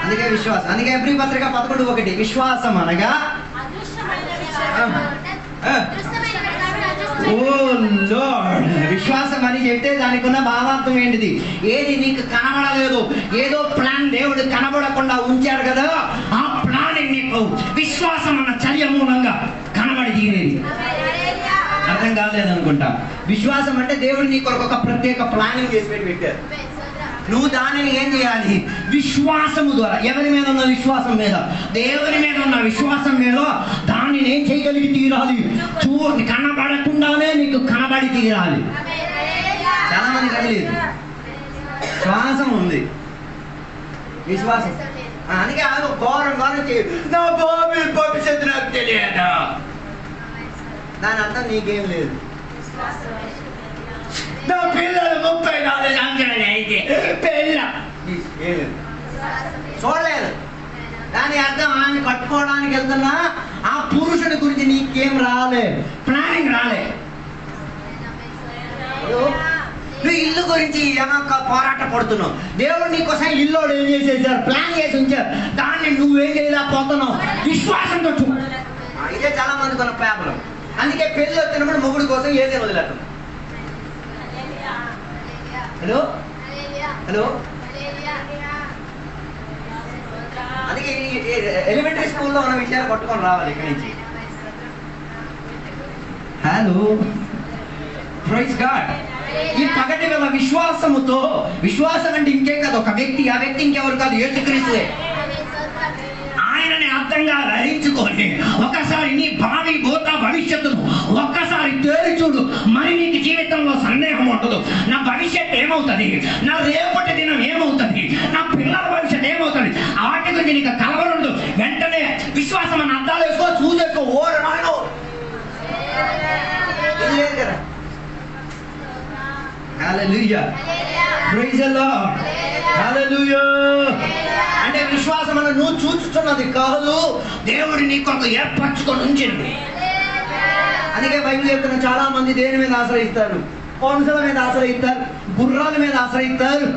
అందుకే విశ్వాసం, అందుకే ఎబ్రీ పత్రిక 11:1 విశ్వాసం అనగా ఓ లార్డ్. విశ్వాసం అని చెప్తే దానికి ఉన్న భావార్థం ఏంటిది? ఏది నీకు కనబడలేదు, ఏదో ప్లాన్ దేవుడు కనబడకుండా ఉంచాడు కదా, ఆ ప్లాన్ నీకు విశ్వాసం అన్న చర్య మూలంగా కనబడి తీరేది. అర్థం కాలేదనుకుంటా. విశ్వాసం అంటే దేవుడు నీ కొరకు ఒక ప్రత్యేక ప్లానింగ్ చేసి పెట్టారు. నువ్వు దానిని ఏం చేయాలి? విశ్వాసము ద్వారా. ఎవరి మీద ఉన్న విశ్వాసం మీద? దేవుని మీద ఉన్న విశ్వాసం మీద దానిని ఏం చేయగలిగి తీరాలి? కనబడకుండానే నీకు కనబడి తీరాలి. చాలా మంది కదలేదు, శ్వాసం ఉంది, విశ్వాసం. అందుకే ఘోరం నా బాబు భవిష్యత్తు నాకు తెలియదా, దాని అర్థం నీకేం లేదు. నా పిల్లలు 34 సంవత్సరాలు అయితే పిల్ల చూడలేదు, దాని అర్థం ఆయన కట్టుకోవడానికి వెళ్తున్నా ఆ పురుషుడి గురించి నీకేం రాలే, ప్లానింగ్ రాలే. నువ్వు ఇల్లు గురించి పోరాట పడుతున్నావు. దేవుడు నీకోసం ఇల్లు ఏం చేసేసారు, ప్లాన్ చేసి ఉంచారు. దాన్ని నువ్వేం చేయలేకపోతున్నావు, విశ్వాసంతో చూ. ఇదే చాలా మందికి ఉన్న ప్రాబ్లం. అందుకే పెళ్లి వచ్చినప్పుడు మొగుడు కోసం ఏదే వదిలేస్తాం. హలో హలో అందుకే ఎలిమెంటరీ స్కూల్లో ఉన్న విషయాలు పట్టుకొని రావాలి ఇక్కడి నుంచి. Hello, praise god. ఈ పగటి వేళ విశ్వాసముతో, విశ్వాసం అంటే ఇంకేం కాదు, ఒక వ్యక్తి, ఆ వ్యక్తి ఇంకెవరు కాదు, యేసుక్రీస్తువే. ఆయనని అర్థంగా ధరించుకొని ఒకసారి నీ భావి భూత భవిష్యత్తును ఒక్కసారి తేలి చూడు. మరి నీకు జీవితంలో సందేహం ఉండదు. నా భవిష్యత్తు ఏమవుతుంది, నా రేపటి దినం ఏమవుతుంది, నా పిల్లల భవిష్యత్తు ఏమవుతుంది, వాటి గురించి నీకు కలవరుండదు. వెంటనే విశ్వాసం అని అర్థాలు వేసుకో, చూసేసుకో. ఓరు నాయనో లేదు కదా. హల్లెలూయా, ప్రైజ్ ది లార్డ్, హల్లెలూయా. అంటే విశ్వాసం అన్న నువ్వు చూచుతున్నది కాదు, దేవుడు నీ కొరకు ఏర్పరచుకొని ఉంచింది. అందుకే బైబిల్ చెప్తున్న చాలా మంది దేని మీద ఆశ్రయిస్తారు? పౌరుషుల మీద ఆశ్రయిస్తారు, గుర్రాల మీద ఆశ్రయిస్తారు,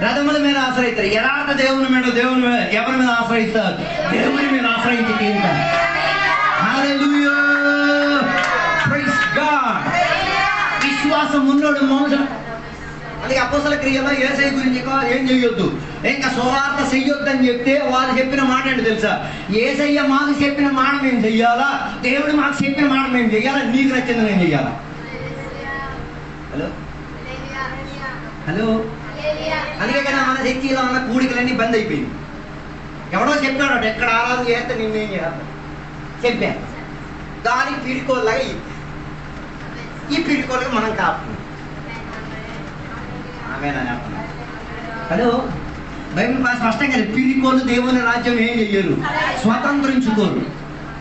రథముల మీద ఆశ్రయిస్తారు. యథార్థ దేవుని మీద ఎవరి మీద ఆశ్రయిస్తారు? దేవుని మీద ఆశ్రయించి తీరుతారు. హల్లెలూయా, ప్రైజ్ గాడ్. విశ్వాసం ఉన్నోడు మౌనం. అందుకే అపోస్తల క్రియలో యేసయ్య గురించి ఏం చెయ్యొద్దు, ఇంకా సువార్త చెయ్యొద్దు అని చెప్తే వాళ్ళు చెప్పిన మాట ఏంటి తెలుసా? యేసయ్య మాకు చెప్పిన మాట మేము చెయ్యాలా, దేవుడు మాకు చెప్పిన మాట మేము చెయ్యాలా, నీకు నచ్చింది నేను చెయ్యాలా? Hello hello. అందుకే కదా మన చర్చిలో ఉన్న కూడికలన్నీ బంద్ అయిపోయింది. ఎవడో చెప్పాడు ఎక్కడ ఆరాధన చేస్తే నిన్నేం చేయాలి చెప్పా, దానికి పిడికోలాగా ఈ పిడికోలకి మనం కాపు. హలో, బైబిల్ స్పష్టంగా పిడికోలు దేవుని రాజ్యం ఏం చెయ్యరు, స్వతంత్రించుకోరు.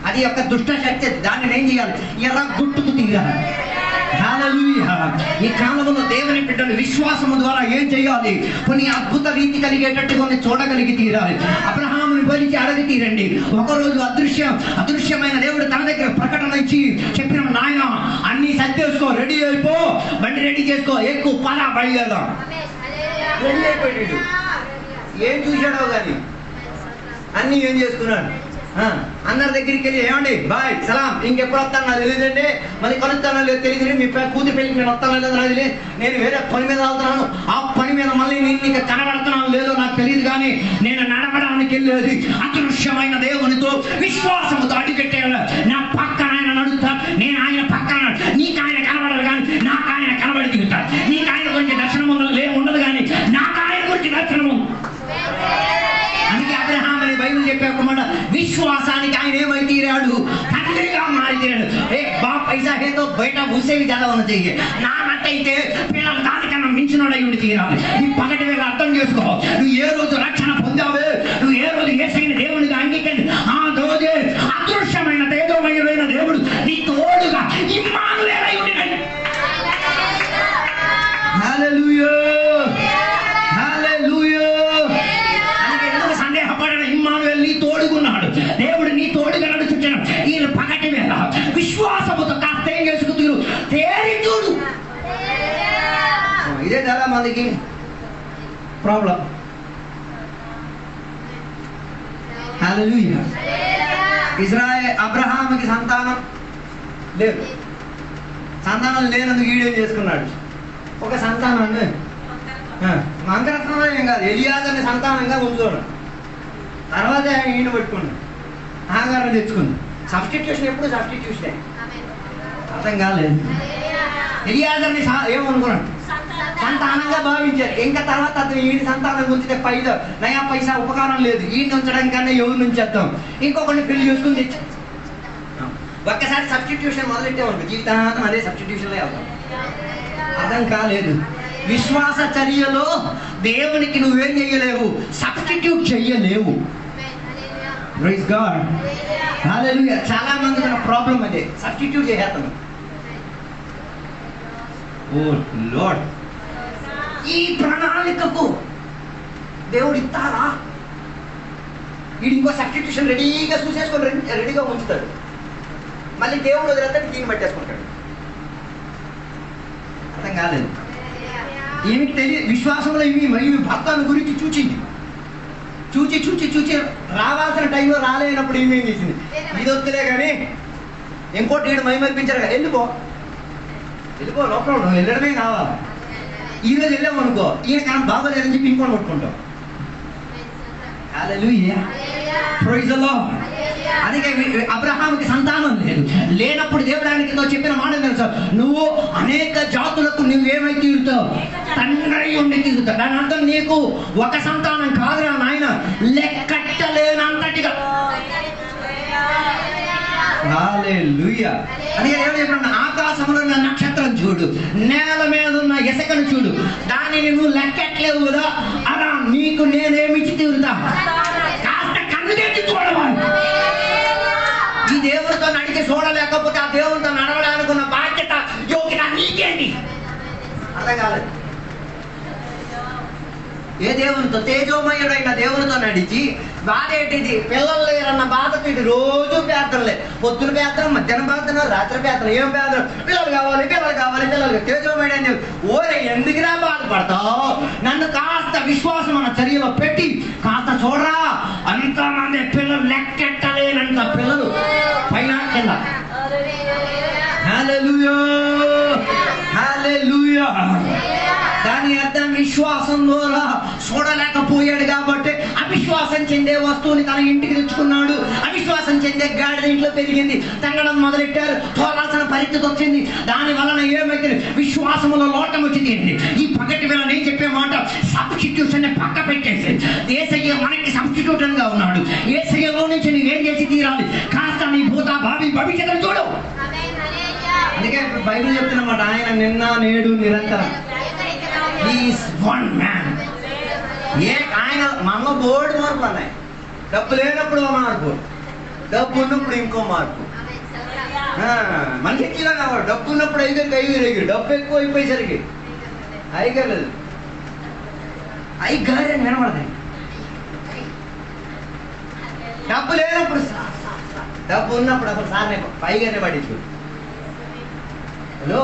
అది యొక్క దుష్ట శక్తి. దాన్ని ఏం చేయాలి? ఎర్ర గుట్టుకు తీయాలి. హల్లెలూయా. ఈ కాలంలో దేవుని బిడ్డలు విశ్వాసము ద్వారా ఏం చేయాలి? కొన్ని అద్భుత రీతి కలిగేటట్టు కొన్ని చూడగలిగి తీరాలి. అబ్రహాముని పోలిచి అడగి తీరండి. ఒకరోజు అదృశ్యమైన దేవుడు తన దగ్గర ప్రకటన ఇచ్చి చెప్పిన, నాయన అన్ని సర్దేసుకో, రెడీ అయిపో, బండి రెడీ చేసుకో, ఎక్కువ పలా బయలుదేరదాం. రెడీ అయిపోయాడు. ఏం చూశాడో కానీ అన్ని ఏం చేసుకున్నాడు. అందరి దగ్గరికి వెళ్ళి, ఏమండి బాయ్ సలాం, ఇంకెప్పుడు వస్తాను నాకు తెలియదండి, మళ్ళీ కలుస్తానో లేదు తెలియదు, మీ కూతురు పెళ్ళికి నేను వస్తానో లేదో నాకు తెలియదు, నేను వేరే పని మీద వెళ్తున్నాను, ఆ పని మీద మళ్ళీ నేను నీకు కనబడుతున్నాను లేదో నాకు తెలియదు, కానీ నేను నడవడానికి వెళ్ళేది అదృశ్యమైన దేవునితో విశ్వాసముతో అడిగెట్టేయాలి. నా పక్కన ఆయన నడుస్తా, నేను ఆయన పక్కన, నీకు ఆయన కనబడదు కానీ నాకు ఆయన కనబడి దిగుతాడు. నీకు ఆయన గురించి దర్శనం ఉండదు కానీ నాకు ఆయన గురించి దర్శనము. అందుకే అబ్రహాం అని బైబిల్ చెప్పే ఒక మాట, విశ్వాసానికి ఆయన ఏమై తీరాడు? తండ్రిగా మారి తీరాడు. పైసా హేతో బయట ఊసేవి చదవన చెయ్యి, నాన్నట్టయితే పిల్లలు దానికన్నా మించినోడై ఉండి తీరాలి. ఈ పగటి వేళ అర్థం చేసుకో, నువ్వు ఏ రోజు రక్షణ పొందావే, నువ్వు ఏ రోజు యేసయ్యని దేవునిగా అంగీకరించి ఆ రోజే అదృశ్యమైన తేజోమయుడైన దేవుడు నీ తోడుగా ఇమ్మానుయేలై ఉండినాడు. హల్లెలూయా, హల్లెలూయా. సందేహపడిన ఇమ్మానుయేలు నీ తోడుగున్నాడు, దేవుడు నీ తోడుగా నడుచున్నాడు. ఈ పగటి వేళ విశ్వాసముతో కాస్త ఏం చేసుకుతూ తేరి చూడు. ఇదే చాలా మందికి ప్రాబ్లం. హల్లెలూయా. అబ్రహాముకి సంతానం లేదు, సంతానం లేనందుకు ఈడేం చేసుకున్నాడు? ఒక సంతానాన్ని మంత్రత్నం ఏం కాదు, ఎలియాజర్ని సంతానంగా ఉంచుకోడు. తర్వాత ఈయన పెట్టుకున్నాడు, ఆహారం తెచ్చుకుంది. సబ్స్టిట్యూషన్ ఎప్పుడు సబ్స్టిట్యూషనే. అర్థం కాలేదు. ఎలియాజర్ని ఏమనుకున్నాడు? సంతానంగా భావించారు. ఇంకా తర్వాత అతను ఈయన సంతానం గురించి నయా పైసా ఉపకారం లేదు, ఈయన ఉంచడం కన్నా ఎవరి నుంచి చేద్దాం, ఇంకొకరిని పెళ్లి చేసుకుని తెచ్చి ఒక్కసారి సబ్స్టిట్యూషన్ మొదలెట్టామనుకో జీవితాంతం అదే సబ్స్టిట్యూషన్లో వెళ్తాం. అర్థం కాలేదు. విశ్వాస చర్యలో దేవునికి నువ్వేం చేయలేవు, సబ్స్టిట్యూట్ చెయ్యలేవు. ప్రైజ్ గాడ్, హల్లెలూయా. చాలా మంది ఉన్న ప్రాబ్లం అదే, సబ్స్టిట్యూట్ చేసేస్తాను. ఓ లార్డ్, ఈ ప్రణాళికకు దేవుడు ఇస్తారా? వీడు ఇంకో సబ్స్టిట్యూషన్ రెడీగా చూసేసుకొని రెడీగా ఉంచుతాడు. మళ్ళీ దేవుడు వదిలేస్తే దీన్ని పట్టేసుకుంటాడు. అర్థం కాలేదు. ఏమిటి తెలియదు. విశ్వాసంలో ఇవి భక్తుల గురించి చూచింది. చూచి రావాల్సిన టైంలో రాలేనప్పుడు ఏమేం చేసింది, ఇది వద్దులే కానీ ఇంకోటి వీడు మైమర్పించారు కదా, వెళ్ళిపో లోపల వెళ్ళడమే కావాలి. ఈరోజు వెళ్ళాము అనుకో, ఈయన కానీ బాగోలేదని చెప్పి ఇంకోటి కొట్టుకుంటాం. హల్లెలూయా, ప్రైజ్ ది లార్డ్. అందుకే అబ్రహాముకి సంతానం లేనప్పుడు దేవుడు ఆయనకి చెప్పిన మాట తెలుసా, నువ్వు అనేక జాతులకు నువ్వేమై తీరుతావు, తండ్రి ఉండి తీరుతావు. దాని అర్థం నీకు ఒక సంతానం కాదురా నాయన, లెక్కట్టలేనంతటిగా. హల్లెలూయా. అందుకే దేవుడు చెప్పిన ఆకాశంలో ఉన్న నక్షత్రం చూడు, నేల మీద ఉన్న ఇసుకను చూడు, దానిని నువ్వు లెక్కట్లేవు కదా, అలా నీకు నేనేమిచ్చి తీరుతా. కాస్త కన్ను తెచ్చి చూడవాలి. ఈ దేవుడితో నడిచి చూడలేకపోతే ఆ దేవుడితో నడవడానికి ఉన్న బాధ్యత యోగ్యత నీకేంటి? అర్థం కాలేదు. ఏ దేవునితో? తేజోమయుడైన దేవునితో నడిచి బాధ ఏంటిది? పిల్లలు లేరన్న బాధతో ఇది రోజు ప్రార్థనలే. పొద్దున ప్రార్థన, మధ్యాహ్నం ప్రార్థన, రాత్రి ప్రార్థన. ఏం ప్రార్థన? పిల్లలు కావాలి. తేజోమయుడైన దేవుడు. ఓరే, ఎందుకురా బాధపడతావు? నన్ను కాస్త విశ్వాసం అన్న చర్యలో పెట్టి కాస్త చూడరా. అంతమంది పిల్లలు, లెక్కెట్టలేనంత పిల్లలు పైన కింద. హల్లెలూయా. దాని అర్థం విశ్వాసం ద్వారా చూడలేకపోయాడు కాబట్టి అవిశ్వాసం చెందే వస్తువుని తన ఇంటికి తెచ్చుకున్నాడు. అవిశ్వాసం చెందే గాడిద ఇంట్లో పెరిగింది, తగ్గడం మొదలెట్టారు, తోలాల్సిన పరిస్థితి వచ్చింది. దాని వలన ఏమైతే విశ్వాసములో లోటం వచ్చింది. ఈ పగటి వేళ నేను చెప్పే మాట, సబ్స్టిట్యూషన్ ని పక్క పెట్టేసి యేసయ్య మనకి సబ్స్టిట్యూషన్ గా ఉన్నాడు. యేసయ్యలో నుంచి నువ్వేం చేసి తీరాలి? కాస్త నీ భూత భావి భవిష్యత్తు చూడు. అందుకే బైబిల్ చెప్తున్నమాట, ఆయన నిన్న నేడు నిరంతరం. ఆయన మనలో బోర్డు మార్పులు అన్నాయి. డబ్బు లేనప్పుడు మార్పు, డబ్బు ఉన్నప్పుడు ఇంకో మార్పు. మనిషికి ఇలా కావాలి, డబ్బు ఉన్నప్పుడు ఐగరు, డబ్బు ఎక్కువ అయిపోయేసరికి ఐగర్ లేదు, ఐగర్ అని వినబడతాయి. డబ్బు లేనప్పుడు డబ్బు ఉన్నప్పుడు అసలు సార్నే పైగానే పడింది. హలో,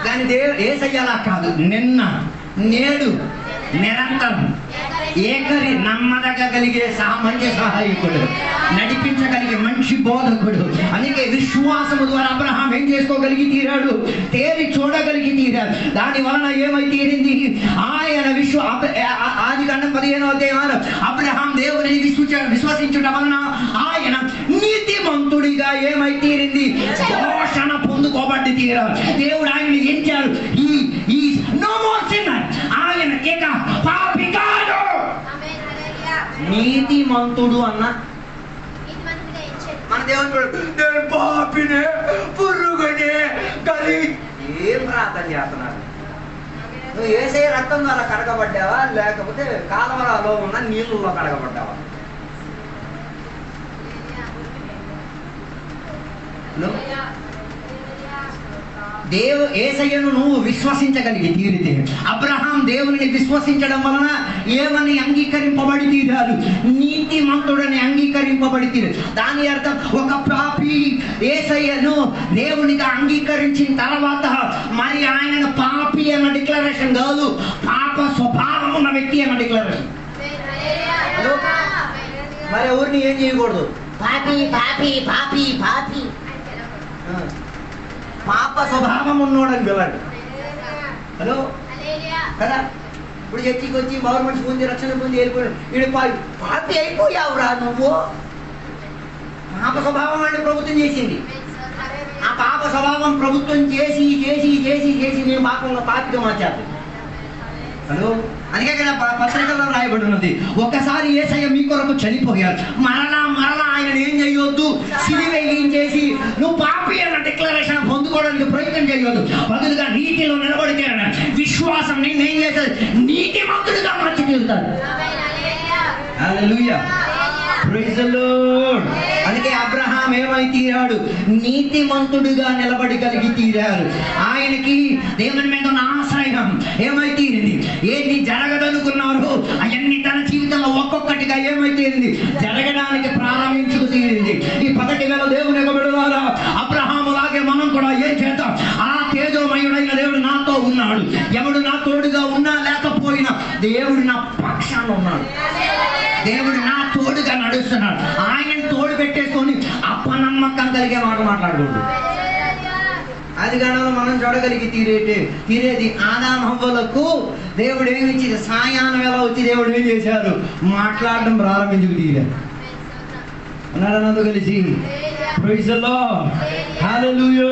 కానీ యేసయ్యలా కాదు, నిన్న నేడు నిరంతరం ఏకరి నమ్మదగలిగే మంచి సహాయకుడు, నడిపించగలిగే మంచి బోధకుడు. అందుకే విశ్వాసము ద్వారా అబ్రహాం ఏం చేసుకోగలిగి తీరాడు? తేరి చూడగలిగి తీరాడు. దాని వలన ఏమై తీరింది? ఆయన ఆదికాండం 15వ అధ్యాయం అబ్రహాం దేవుని విశ్వసించుట వలన ఆయన నీతిమంతుడిగా ఏమై తీరింది? పోషణ పొందుకోబడి తీరాడు. దేవుడు ఆయన్ని ఎంచారు. No more sinner. ఆయన ఏక పాపి కాదు, నీతిమంతుడు అన్న మన దేవుడు. నేను పాపినే, పురుగునే గలి. ఏం ప్రార్థన చేస్తున్నారు? నువ్వు యేసయ్య రక్తం ద్వారా కడగబడ్డావా, లేకపోతే కాలువలో ఉన్న నీళ్ళలో కడగబడ్డావా? యేసయ్యను నువ్వు విశ్వసించగలిగి తీరితే, అబ్రహాం దేవుని విశ్వసించడం వలన ఏమని అంగీకరింపబడి తీరారు? నీతిమంతుడని అంగీకరింపబడి తీరారు. దాని అర్థం ఒక పాపి యేసయ్యను దేవునిగా అంగీకరించిన తర్వాత మరి ఆయనను పాపి అన్న డిక్లరేషన్ కాదు, పాప స్వభావం ఉన్న వ్యక్తి అన్న డిక్లరేషన్. మరి ఎవరిని ఏం చేయకూడదు? పాపి పాపి పాపి పాపి పాప స్వభావం ఉన్నోడని పిల్లాడు. హలో కదా, ఇప్పుడు చర్చికి వచ్చి గవర్నమెంట్ పొంది రక్షణ పొంది వెళ్ళిపోయాడు. వీడు పాపి అయిపోయావురా నువ్వు. పాప స్వభావం అంటే ప్రభుత్వం చేసింది. ఆ పాప స్వభావం ప్రభుత్వం చేసి చేసి చేసి చేసి నేను పాపంలో పాపిగా మార్చారు. హలో, అందుకే కదా పత్రికల్లో రాయబడి ఉన్నది, ఒకసారి యేసయ్య మీ కొరకు చనిపోయారు, మరలా మరలా ఆయన ఏం చేయొద్దు, సిలువ వేయించేసి నువ్వు పాపి అన్న డిక్లరేషన్ పొందుకోవడానికి ప్రయత్నం చేయొద్దు, బదులుగా నీతిలో నిలబడితే విశ్వాసం నేను ఏం చేస్తుంది, నీతిమంతుడిగా మార్చి తీరుతాడు. హల్లెలూయా, ప్రైజ్ ది లార్డ్. అందుకే అబ్రహాం ఏమై తీరాడు, నీతిమంతుడిగా నిలబడగలిగి తీరారు. ఆయనకి దేవుని మీద ఉన్న ఆశ్రయం ఏమై తీరింది, ఏది జరగదనుకున్నారు అవన్నీ తన జీవితంలో ఒక్కొక్కటిగా ఏమై తీరింది, జరగడానికి ప్రారంభించుకు తీరింది. ఈ 10,000 దేవుని బిడ్డలారా, అబ్రహాము లాగే మనం కూడా ఏం చేద్దాం, ఆ తేజోమయుడైన దేవుడు నాతో ఉన్నాడు, ఎవడు నా తోడుగా ఉన్నా లేకపోయినా దేవుడు నా పక్షాన ఉన్నాడు, దేవుడు నా తోడుగా నడుస్తున్నాడు. ఆయన తోడు పెట్టేసుకొని అపనమ్మకం కలిగే మాట మాట్లాడుకోండి. అది గణంలో మనం చూడగలిగి తీరేది ఆదాము హవ్వలకు దేవుడు ఏమి ఇచ్చింది, సాయాహ్నం ఎలా వచ్చి దేవుడు ఏం చేశారు, మాట్లాడడం ప్రారంభించుకు తీరారు. అన్నాడు కలిసి ప్రైజ్ ది లార్డ్, హల్లెలూయా.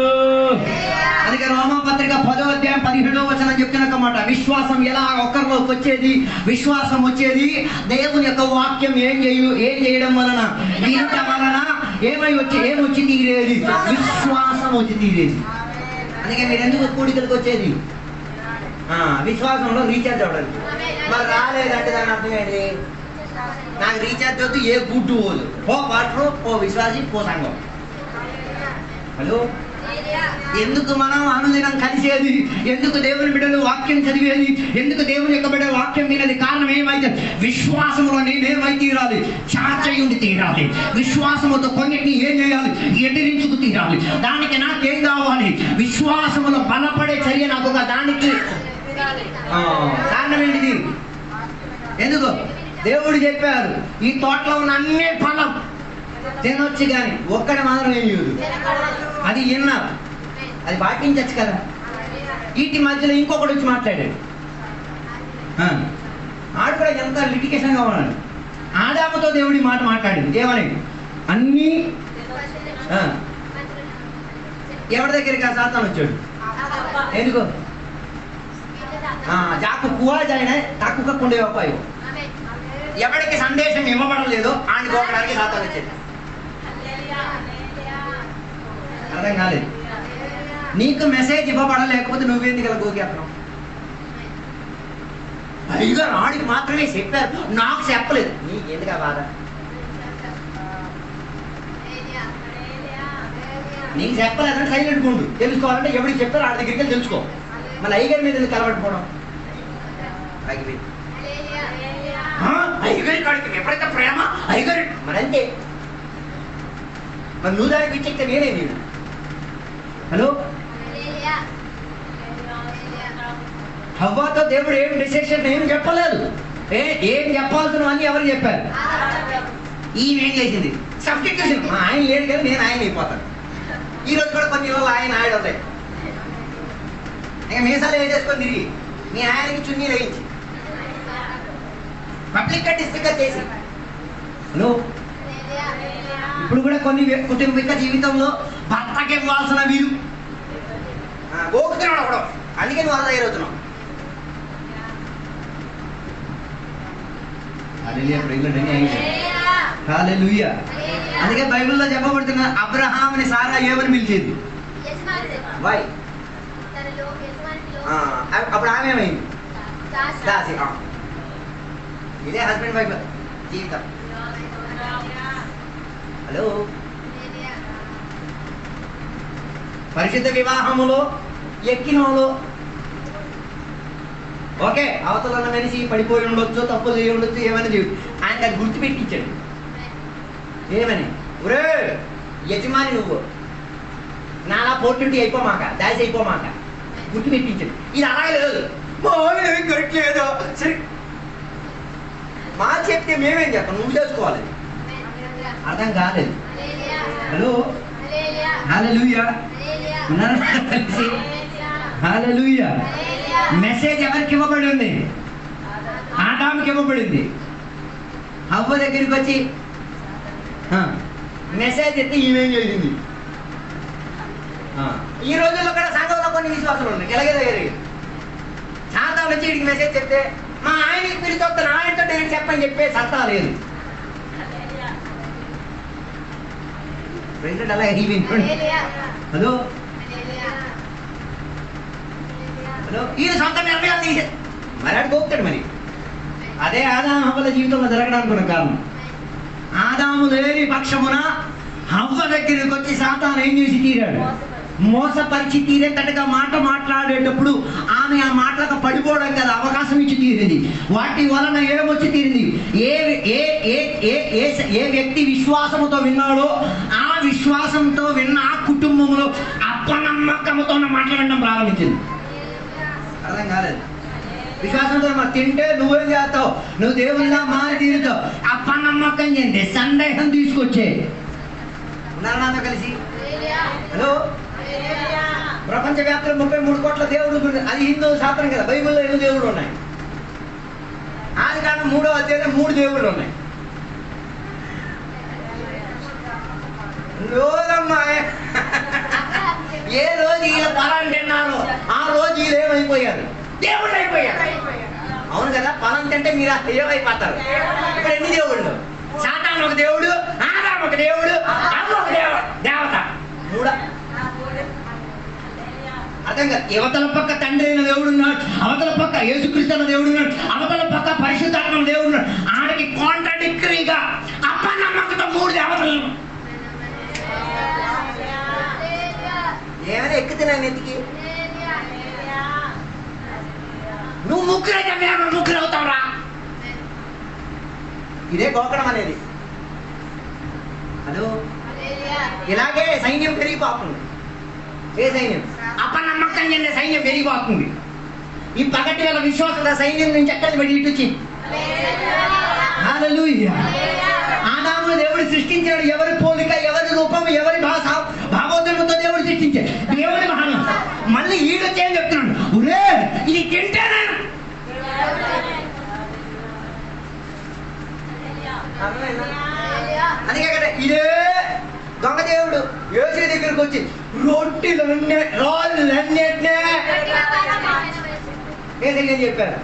అందుకే రోమాపత్రిక 10వ అధ్యాయం 17వ వచనం చెప్తున్న మాట, విశ్వాసం ఎలా ఒకరిలోకి వచ్చేది, విశ్వాసం వచ్చేది దేవుని యొక్క వాక్యం ఏం చేయడం వలన, వినటం వలన ఏమొచ్చి తీరేది, విశ్వాసం వచ్చి తీరేది. అందుకే మీరు ఎందుకు కూడికలకు వచ్చేది, విశ్వాసంలో రీఛార్జ్ అవ్వడానికి. మరి రాలేదంటే దాని అర్థం ఏంటి, నాకు రీఛార్జ్ వద్దు, ఏ గుడ్డు పోదు, పో పాటరు, పో విశ్వాసి, పో సంఘం. హలో, ఎందుకు మనం అనుదినం కలిసేది, ఎందుకు దేవుని బిడ్డలు వాక్యం చదివేది, ఎందుకు దేవుని యొక్క బిడ్డ వాక్యం వినేది, కారణం ఏమైతే విశ్వాసంలో నేనేమై తీరాలి, చాచయుండి తీరాలి. విశ్వాసముతో కొన్నిటిని ఏం చేయాలి, ఎదిరించుకు తీరాలి. దానికి నాకేం కావాలి, విశ్వాసములో బలపడే చర్య నాకు ఒక దానికి కారణం ఏంటిది, ఎందుకు దేవుడు చెప్పారు ఈ తోటలో ఉన్న అన్ని ఫలం తినొచ్చు కానీ ఒక్కడి మాత్రం ఏం చేయదు, అది విన్నారు, అది పాటించచ్చు కదా. వీటి మధ్యలో ఇంకొకటి వచ్చి మాట్లాడాడు, ఆడు కూడా ఎంత లిటికేషన్గా ఉన్నాడు. ఆదాముతో దేవుడి మాట మాట్లాడింది ఏమని, అన్నీ ఎవరి దగ్గరికి ఆ సాతాను వచ్చాడు, ఎందుకు జాకు కువా జాయిన తక్కువకుండే ఉపాయం, ఎవరికి సందేశం ఇవ్వబడలేదో ఆయన గోకడానికి సాతాను వచ్చేది. అర్థం కాలేదు, నీకు మెసేజ్ ఇవ్వబడలేకపోతే నువ్వేందుకు ఇలా గోకేస్తున్నావు, పైగా ఆడికి మాత్రమే చెప్పారు నాకు చెప్పలేదు, నీకు ఎందుకు బాధ, నీకు చెప్పలేదంటే సైలెంట్ ఉండు, తెలుసుకోవాలంటే ఎవరికి చెప్పారు ఆడి దగ్గరికి వెళ్ళి తెలుసుకో, మళ్ళీ అయ్యగారి మీద కలబడిపోవడం. అయ్యగారి కాడికి ఎప్పుడైతే ప్రేమ అయ్యగారి మరి అంతే, మరి నువ్వు దానికి ఇచ్చేస్తే నేనే నేను. హలో, హవ్వతో దేవుడు ఏం డిసిషన్ ఏం చెప్పలేదు, ఏం చెప్పాల్సిన అని ఎవరు చెప్పారు, ఈయన ఏం చేసింది సబ్స్టిట్యూషన్, ఆయన లేడు కదా నేను ఆయన అయిపోతాను. ఈరోజు కూడా కొన్ని రోజులు ఆయన అవుతాయి, ఇంకా మీసాలు వేసేసుకొని తిరిగి మీ ఆయనకి చున్నీ వేయించి పబ్లిక్ డిస్ట్రిక్ట్ చేసి. హలో, ఇప్పుడు కూడా కొన్ని కుటుంబిక జీవితంలో భర్తకి ఇవ్వాల్సిన వీలు గోకుతున్నాడు అప్పుడు, అందుకే నువ్వు అలా తయారవుతున్నావు. హల్లెలూయా. అందుకే బైబిల్లో చెప్పబడుతున్న అబ్రహాముని సారా ఏమని పిలిచేది, వై అప్పుడు ఆమె ఏమైంది, దాసి. ఇదే హస్బెండ్ వైఫ్ జీవితం. హలో, పరిశుద్ధ వివాహములో ఎక్కినోలో ఓకే అవతల మనిషి పడిపోయి ఉండొచ్చు, తప్పు చేయి ఉండొచ్చు, ఏమైనా చేయొచ్చు, ఆయనకి అది గుర్తుపెట్టించాడు. ఏమని, ఒరే యజమాని నువ్వు నాలా పోటీ అయిపోమాక, దాసి అయిపోమాక గుర్తుపెట్టించాడు. ఇది అలాగే లేదు, గట్లేదో సరే మా చెప్తే మేమేం చెప్పాం, నువ్వు చేసుకోవాలి. అర్థం కాలేదు. హలో, హల్లెలూయా. హల్లెలూయా. మెసేజ్ ఎవరికి ఇవ్వబడి ఉంది, ఆదాముకి ఇవ్వబడింది. హవ్వ దగ్గరికి వచ్చి మెసేజ్ ఎత్తే ఈమెం చేసింది, ఈ రోజుల్లో కూడా సంఘంలో కొన్ని విశ్వాసాలు ఉన్నాయి. ఎలాగే సాతాను వచ్చి వీడికి మెసేజ్ చెప్తే మా ఆయనకి పిలిచి వస్తాను ఆయనతో నేను చెప్పని చెప్పే సత్తా లేదు. అలా హలో హలో ఈయన సొంత నిర్ణయాలు తీసే మరి అటు గోపుతాడు. మరి అదే ఆదాము హవ్వల జీవితంలో జరగడానికి ఉన్న కారణం. ఆదాము లేని పక్షమున హవ్వ దగ్గరికి వచ్చి సాతాను ఏం చేసి తీరాడు? మోసపరిచి తీరేటట్టుగా మాట మాట్లాడేటప్పుడు ఆమె ఆ మాటలకు పడిపోవడం కదా అవకాశం ఇచ్చి తీరింది. వాటి వలన ఏమొచ్చి తీరింది? ఏ వ్యక్తి విశ్వాసంతో విన్నాడో ఆ విశ్వాసంతో విన్న ఆ కుటుంబంలో అప్పనమ్మకంతో మాటలు వినడం ప్రారంభించింది. అర్థం కాలేదు. విశ్వాసంతో మరి తింటే నువ్వేం చేస్తావు? నువ్వు దేవునిలా మారి తీరుతావు. అప్పనమ్మకం చెంది సందేహం తీసుకొచ్చే ఉన్నారా నాతో కలిసి? హలో ప్రపంచవ్యాప్తంగా 33 కోట్ల దేవుడు, అది హిందూ శాస్త్రం కదా. బైబిల్లో 8 దేవుడు ఉన్నాయి. ఆది కారణం 3వ అధ్యాయంలో 3 దేవుళ్ళు ఉన్నాయి. రోజమ్మా ఏ రోజు వీళ్ళ పొలం తిన్నారో ఆ రోజు వీళ్ళు ఏమైపోయారు? దేవుళ్ళు అయిపోయారు. అవును కదా, పొలం తింటే మీరు ఏమైపోతారు? ఇప్పుడు ఎన్ని దేవుళ్ళు? సాతాను ఒక దేవుడు, ఆదాము ఒక దేవుడు, అమ్మ ఒక దేవత. మూడా? అర్థం కదా. యువతల పక్క తండ్రి అయిన దేవుడు ఉన్నాడు, అవతల పక్క యేసుక్రీస్తు అన్న దేవుడు ఉన్నాడు, అవతల పక్క పరిశుద్ధాత్మ దేవుడు ఉన్నాడు. ఆడికి కాంట్రాడిక్టరీగా అప్పనమ్మకంతో 3 దేవతలు. ఏమైనా ఎక్కుతున్నా నెత్తికి? నువ్వు ముగ్గురైతే మేము ముగ్గురు అవుతావురా. ఇదే గోకడం అనేది. హలో ఇలాగే సైన్యం పెరిగిపోతుంది. ఏ సైన్యం? అపనమ్మకం చెందే సైన్యం పెరిగిపోతుంది. ఈ పగటి వేళ విశ్వాస సైన్యం నుంచి ఎక్కడి వెళ్ళి ఇటు వచ్చి హల్లెలూయా. ఆదాము దేవుడు సృష్టించాడు. ఎవరి పోలిక, ఎవరి రూపం, ఎవరి భాష భావోద్యమంతో దేవుడు సృష్టించాడు. దేవుడి మహానం. మళ్ళీ ఈడొచ్చి ఏం చెప్తున్నాడు? ఒరే ఇది తింటేనే అందుకే కదా ఇదే దొంగ దేవుడు యేసు దగ్గరికి వచ్చి రొట్టెలన్నిటినే ఏం చెప్పారు?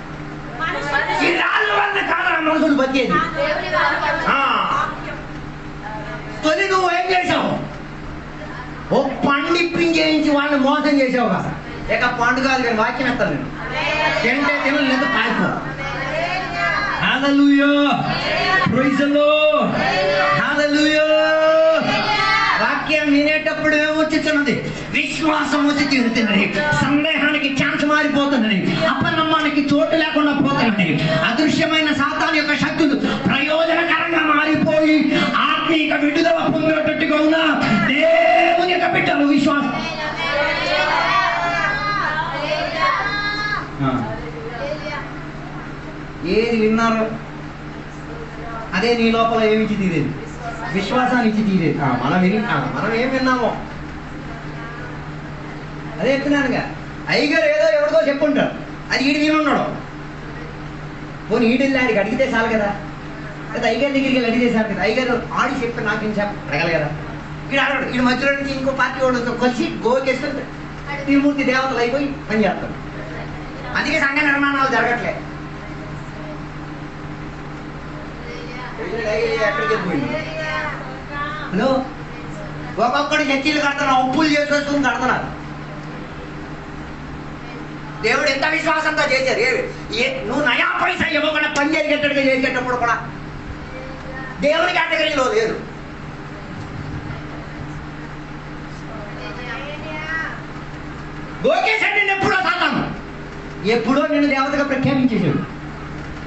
ఈ రాళ్ళ వల్ల కాదు మనుషుడు బతికేది. తొలి నువ్వు ఏం చేసావు? ఓ పండిప్పించేయించి వాళ్ళని మోసం చేసావు కదా. ఇక పండుగ కాదు కానీ వాక్యం ఎత్తాను నేను. తింటే తినలు లేదా పాయిపో. హల్లెలూయా, ప్రైజ్ ది లార్డ్, హల్లెలూయా. వాక్యం వినేటప్పుడు ఏమొచ్చుతున్నది? విశ్వాసం వచ్చి తీరుతున్నది. సందేహానికి ఛాన్స్ మారిపోతున్నది. అపనమ్మానికి చోటు లేకుండా పోతున్నది. అదృశ్యమైన సాతాను యొక్క శక్తులు ప్రయోజనకరంగా మారిపోయి ఆత్మీయ విడుదల పొందేటట్టుగా ఉన్న దేవుని యొక్క బిడ్డలు విశ్వాసం. ఏది విన్నారో అదే నీ లోపల ఏమిచ్చి తీరేది? విశ్వాసాన్ని ఇచ్చి తీరేది. మనం ఏం విన్నామో అదే చెప్తున్నానుగా. అయ్యగారు ఏదో ఎవరిదో చెప్పుంటారు, అది ఈడు వినున్నాడు. పోనీ ఈడెళ్ళి ఆడికి అడిగితే చాలు కదా. లేదా అయ్యగారి దగ్గరికి వెళ్ళి అడిగితే చాలు కదా. అయ్యగారు ఆడి చెప్పి నాకేం అడగాలి కదా. ఈడు అడగడు. ఈడు మధ్యలో నుంచి ఇంకో పార్టీ వాడు కలిసి గోకేసుకొని త్రిమూర్తి దేవతలు అయిపోయి పని చేస్తారు. అందుకే సంఘ నిర్మాణాలు జరగట్లేదు. హలో ఒక్కొక్కడు చర్చీలు కడుతున్నారు, అప్పులు చేసుకొని కడుతున్నారు. దేవుడు ఎంత విశ్వాసంతో చేశారు. నువ్వు నయా పైసా ఇవ్వకుండా పని జరిగేటట్టుగా చేసేటప్పుడు కూడా దేవుని కేటగిరీలో లేదు. గోకేశాడు నిన్ను ఎప్పుడో సాతాను. ఎప్పుడో నిన్ను దేవతగా ప్రఖ్యాపించేశాడు.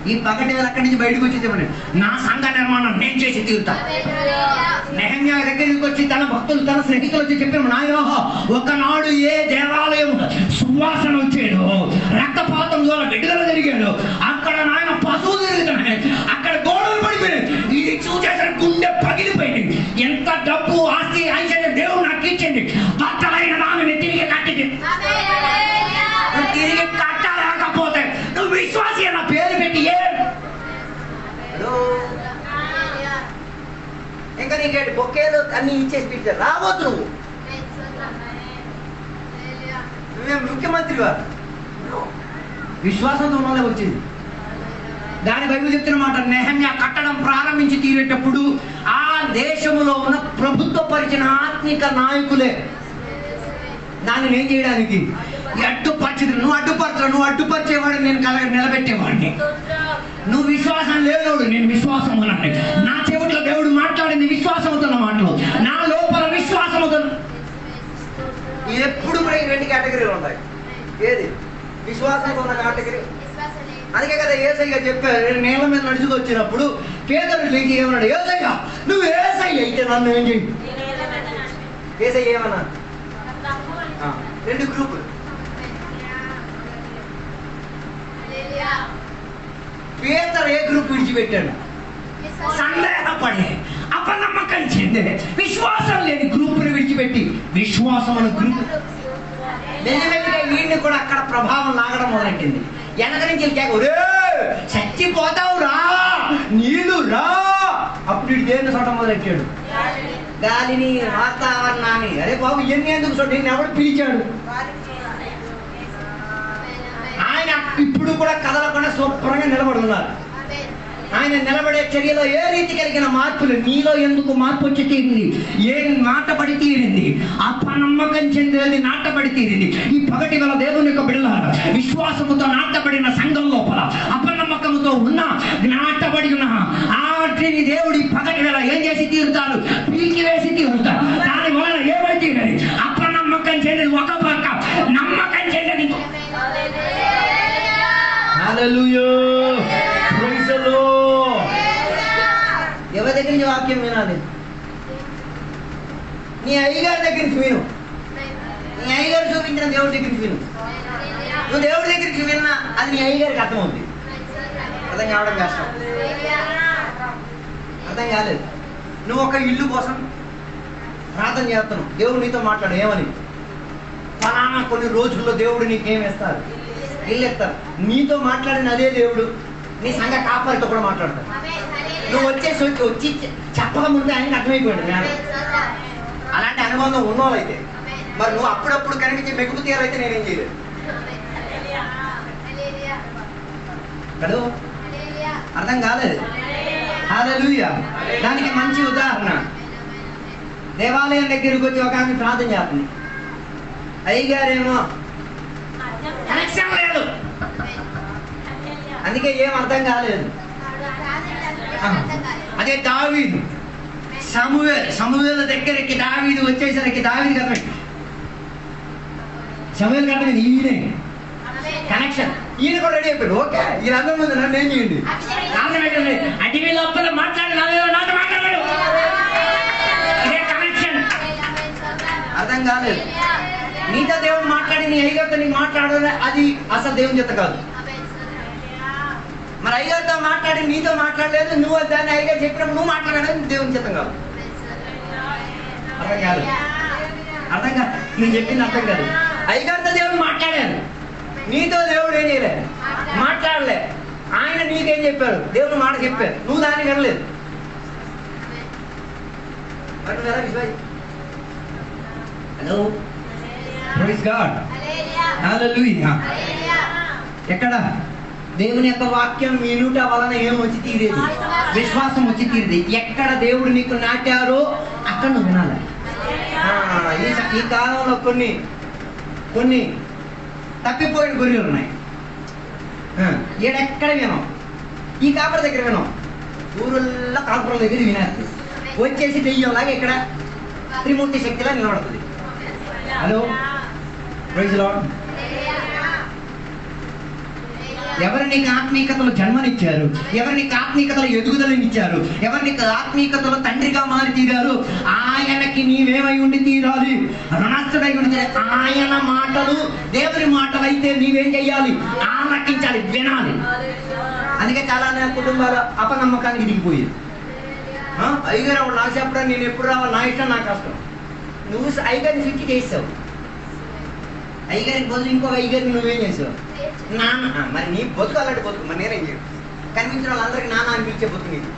ఈ పగటి వేళ అక్కడి నుంచి బయటకు వచ్చేసేమని నా సంఘ నిర్మాణం నేను చేసి తీరుతా. నెహమ్యా దగ్గరికి వచ్చి తన భక్తులు తన స్నేహితులు వచ్చి చెప్పారు, నాయనా ఒకనాడు ఏ దేవాలయం సువాసన వచ్చాడు, రక్తపాతం ద్వారా విడుదల జరిగాడు, అక్కడ నాయన పశువులు తిరుగుతున్నాయి, అక్కడ గోడలు పడిపోయాయి. ఇది చూసేసరి గుండె పగిలిపోయింది. ఎంత డబ్బు ఆస్తి ఐశ్వర్యం దేవుడు నాకు ఇచ్చింది, భర్తలైన నాన్నని తిరిగి కట్టింది. తిరిగి కట్టలేకపోతే నువ్వు విశ్వాసి అన్న పేరు పెట్టి ఇంకా నీకేంటి బొక్కేలు అన్ని ఇచ్చేసి పెట్టారు. రావద్దు నువ్వు. ముఖ్యమంత్రి వారు విశ్వాసంతో వల్ల వచ్చింది. దాని బైబిల్ చెప్తున్న మాట, నెహమ్యా కట్టడం ప్రారంభించి తీరేటప్పుడు ఆ దేశంలో ఉన్న ప్రభుత్వ పరిచిన ఆత్మిక నాయకులే దాన్ని ఏం చేయడానికి అడ్డుపరిచి, నువ్వు అడ్డుపరిచేవాడు, నేను నిలబెట్టేవాడిని. నువ్వు విశ్వాసం లేనోడు, నేను విశ్వాసం అన్నాడు. నా చెవిట్లో దేవుడు మాట్లాడింది విశ్వాసంతో మాటలు, నా లోపల విశ్వాసంతో. ఎప్పుడు కూడా ఈ 2 కేటగిరీలు ఉంటాయి. ఏది విశ్వాసంతో ఉన్న కేటగిరీ. అందుకే కదా యేసయ్య చెప్పారు, నేల మీద నడుచుకు వచ్చినప్పుడు పేదలు లేచి ఏమన్నాడు, యేసయ్య నువ్వు యేసయ్య అయితే నన్ను ఏం చేయి. యేసయ్య ఏమన్నా 2 గ్రూపులు. పేదరు ఏ గ్రూప్ విడిచిపెట్టాడు? సందేహపడే, అపనమ్మకం చెందే, విశ్వాసం లేని గ్రూపుని విడిచిపెట్టి విశ్వాసం అనే గ్రూప్ నిజంగా వీడిని కూడా అక్కడ ప్రభావం లాగడం మొదలెట్టింది. వెనక నుంచి ఒరే చచ్చిపోతావు రా, నీళ్ళు రా. అప్పుడు వీడు దేన్ని చూడటం మొదలెట్టాడు, గాలిని, వాతావరణాన్ని. అరే బాబు ఇవన్నీ ఎందుకు చూడ, నేను ఎవడు పిలిచాడు? ఆయన ఇప్పుడు కూడా కదలకుండా శుభ్రంగా నిలబడి ఉన్నారు. ఆయన నిలబడే చర్యలో ఏ రీతి కలిగిన మార్పులు, నీలో ఎందుకు మార్పు వచ్చి తీరింది? ఏం నాటబడి తీరింది? అపనమ్మకం చెందేది నాటబడి తీరింది. ఈ పగటి గల దేవుని యొక్క బిడ్డలారా, విశ్వాసముతో నాటబడిన సంఘం లోపల అపనమ్మకముతో ఉన్న నాటబడి ఉన్న ఆటిని దేవుడి పగటి వేళ ఏం చేసి తీరుతారు? పీకి వేసి తీరుతారు. దాని వలన ఏమై తీరని అపనమ్మకం చెందేది ఒక పక్క, నమ్మకం చెందేది. హల్లెలూయా, ప్రైజ్ ది లార్డ్. ఎవరి దగ్గర నుంచి వాక్యం వినాలి? నీ అయ్యగారి దగ్గర నుంచి విను. నీ అయ్యగారు చూపించిన దేవుడి దగ్గర నుంచి విను. నువ్వు దేవుడి దగ్గర నుంచి విన్నా అది నీ అయ్యగారికి అర్థమవుతుంది. అర్థం కావడం కష్టం, అర్థం కాలేదు. నువ్వు ఒక ఇల్లు కోసం ప్రార్థన చేస్తున్నావు, దేవుడు నీతో మాట్లాడు ఏమని? ఫలానా కొన్ని రోజుల్లో దేవుడు నీకేమేస్తారు? ఇల్లు ఎత్తారు. నీతో మాట్లాడిన అదే దేవుడు నీ సంఘ కాపరితో కూడా మాట్లాడతాడు. నువ్వు వచ్చి చెప్పక ముందే ఆయనకి అర్థమైపోయాడు. అలాంటి అనుబంధం ఉన్నోళ్ళైతే మరి నువ్వు అప్పుడప్పుడు కనిపించే మెగుపు తీయాలైతే నేనేం చేయలేదు. హలో, అర్థం కాలేదు? హల్లెలూయా. దానికి మంచి ఉదాహరణ, దేవాలయం దగ్గరికి వచ్చి ఒక ఆమె ప్రార్థన చేస్తుంది. అయ్యగారేమో కనెక్షన్ లేదు, అందుకే ఏం అర్థం కాలేదు. అదే దావీదు, సమూయేలు దగ్గరికి దావీదు వచ్చేసరికి దావీదు కదా సమూయేలు కదా ఈయనే కనెక్షన్. ఈయన కూడా రెడీ అయిపోయాడు. ఓకే, వీళ్ళందరి ముందు నన్ను ఏం చేయండి, అడివి లోపల మాట్లాడి నాతో మాట్లాడాడు. ఇదే కనెక్షన్. అర్థం కాలేదు. నీతో దేవుడు మాట్లాడి నీ అయ్యగారితో నీకు మాట్లాడాలి, అది అసలు దేవుని చేత కాదు. మరి అయ్యగారితో మాట్లాడి నీతో మాట్లాడలేదు, నువ్వు దాన్ని అయ్యగారు చెప్పినప్పుడు నువ్వు మాట్లాడాలి, దేవుని చేత కాదు. అర్థం కాదు, అర్థం కాదు. నేను చెప్పింది అర్థం కాదు. అయ్యగారితో దేవుడు మాట్లాడాను, నీతో దేవుడు ఏం చేయలేదు, మాట్లాడలే. ఆయన నీకేం చెప్పాడు? దేవుడు మాట చెప్పారు, నువ్వు దాన్ని వినలేదు. మరి నువ్వు ఎలా విశ్వాసం? హలో, ప్రైజ్ గాడ్, హల్లెలూయా. ఎక్కడ దేవుని యొక్క వాక్యం వినుట వలన ఏం వచ్చి తీరేది? విశ్వాసం వచ్చి తీరేది. ఎక్కడ దేవుడు నీకు నాటారో అక్కడ నువ్వు వినాలి. ఈ కాలంలో కొన్ని తప్పిపోయిన గొర్రెలు ఉన్నాయి. ఏడెక్కడ వినాం, ఈ కాపర దగ్గర వినాం, ఊరుల్లో కాపురం దగ్గర వినాలి. వచ్చేసి దెయ్యంలాగా ఇక్కడ త్రిమూర్తి శక్తిలా నిలబడుతుంది. Hello, praise the lord. ఎవరు నీకు ఆత్మీయతలో జన్మనిచ్చారు? ఎవరు నీకు ఆత్మీయతలో ఎదుగుదలనిచ్చారు? ఎవరు నీకు ఆత్మీయతలో తండ్రిగా మారి తీరారు? ఆయనకి నీవేమై ఉండి తీరాలి, రుణస్థుడై ఉండి. ఆయన మాటలు దేవుని మాటలు అయితే నీవేం చెయ్యాలి? ఆలకించాలి, వినాలి. అందుకే చాలా కుటుంబాలు అపనమ్మకానికి దిగిపోయేది. అయ్యగారు అప్పుడు నాకు చెప్పడం, నేను ఎప్పుడు రావాలి, నా ఇష్టం, నా కష్టం. నువ్వు అయ్యగారిని స్విచ్ చేసావు, అయ్యగారికి బదులు ఇంకొక అయ్యగారిని నువ్వేం చేసావు? నాన్న. మరి నీ బతుకు అలాంటి బతుకు, మరి నేనేం చేయను? కనిపించిన వాళ్ళందరికీ నాన్న అనిపించే బతుకు నీకు.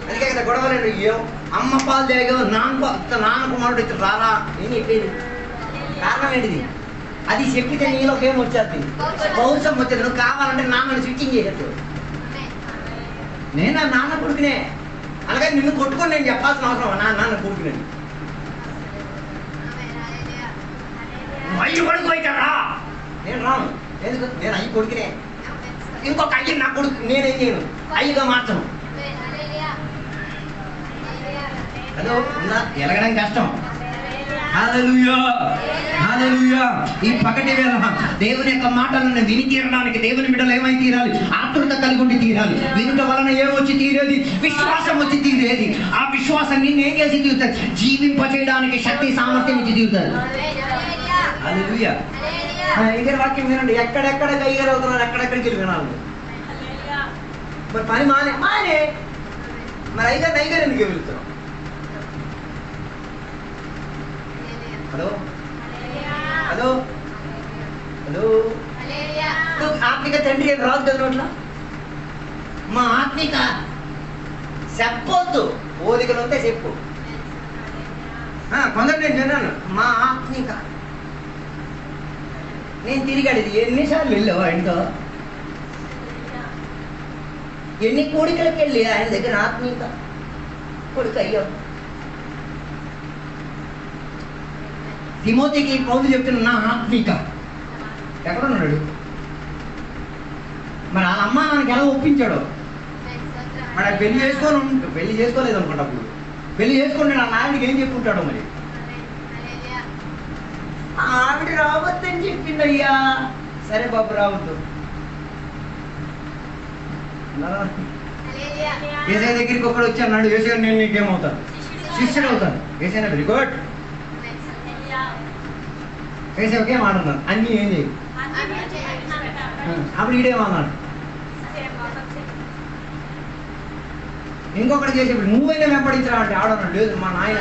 అందుకే కదా గొడవలు. ఏం అమ్మ పాలు తాగావు, నాన్న కుమారుడు ఇద్దరు రారా, నేను చెప్పేది కారణం ఏంటిది? అది చెప్పితే నీలోకి ఏం వచ్చేది, పౌరుషం వచ్చేది. నువ్వు కావాలంటే నాన్నని స్విచ్చింగ్ చేయొచ్చు. నేను నా నాన్న కొడుకునే, అలాగే నిన్ను కొట్టుకొని నేను చెప్పాల్సిన అవసరం నాన్న కొడుకునే. అయ్యి కొడుకు అవుతారా? నేను రాను. ఎందుకు? నేను అయ్యి కొడుకునే. ఇంకొక అయ్యి నా కొడుకు, నేనేం చేయను, అయ్యిగా మార్చను. హలో, ఎలగడం కష్టం. హల్లెలూయా, హల్లెలూయా. ఈ పగటి వేళ దేవుని యొక్క మాటలను విని తీరడానికి దేవుని బిడ్డలు ఏమై తీరాలి? ఆతృత కలిగి ఉండి తీరాలి. వినుట వలన ఏమొచ్చి తీరేది? విశ్వాసం వచ్చి తీరేది. ఆ విశ్వాసం నిన్ను ఏం చేసి తీరుతుంది? జీవింప చేయడానికి శక్తి సామర్థ్యం ఇచ్చి తీరుతుంది. హల్లెలూయా. ఇద్దరు వాక్యం వినండి. ఎక్కడెక్కడ కైగారు అవుతున్నారు, ఎక్కడెక్కడికి వెళ్ళి వినాలి. మరి పని మానే మరి అయితే నైగారు ఎందుకు వెళ్తున్నాం? Hello hello hello. ఆత్మిక తండ్రి అని రాదు కదా నోట్ల. మా ఆత్మిక చెప్పొద్దు, ఓదికలు ఉంటే చెప్పు. కొందరు నేను విన్నాను, మా ఆత్మిక. నేను తిరిగాడు. ఇది ఎన్నిసార్లు వెళ్ళావు ఆయనతో? ఎన్ని కోడికలకు వెళ్ళి ఆయన దగ్గర ఆత్మీయత కొడుకు అయ్యో. తిమోతికి పౌలు చెప్తున్నా నా ఆత్మీక. ఎక్కడున్నాడు? మరి వాళ్ళ అమ్మ నాన్నకి ఎలా ఒప్పించాడు? మరి పెళ్లి చేసుకోలేదు అనుకుంటా. అప్పుడు పెళ్లి చేసుకుంటే నా నాయనకి ఏం చెప్పుకుంటాడో మరి. ఆవిడ రావద్దని చెప్పింది. అయ్యా సరే బాబు రావద్దు. ఏసఐ దగ్గరికి ఒకడు వచ్చి అన్నాడు, ఏసఐ నేను నీకేమవుతాను? శిష్యుడు అవుతాను. ఏసఐ వెరీ గుడ్. ఏసఐ ఒకే మాట అన్నాడు, అన్నీ ఏం చేయు. అప్పుడు ఈడేమన్నాడు? ఇంకొకటి చేసేప్పుడు నువ్వైనా వెంపడించరా అంటే ఆడన్నాడు, లేదు మా నాయన.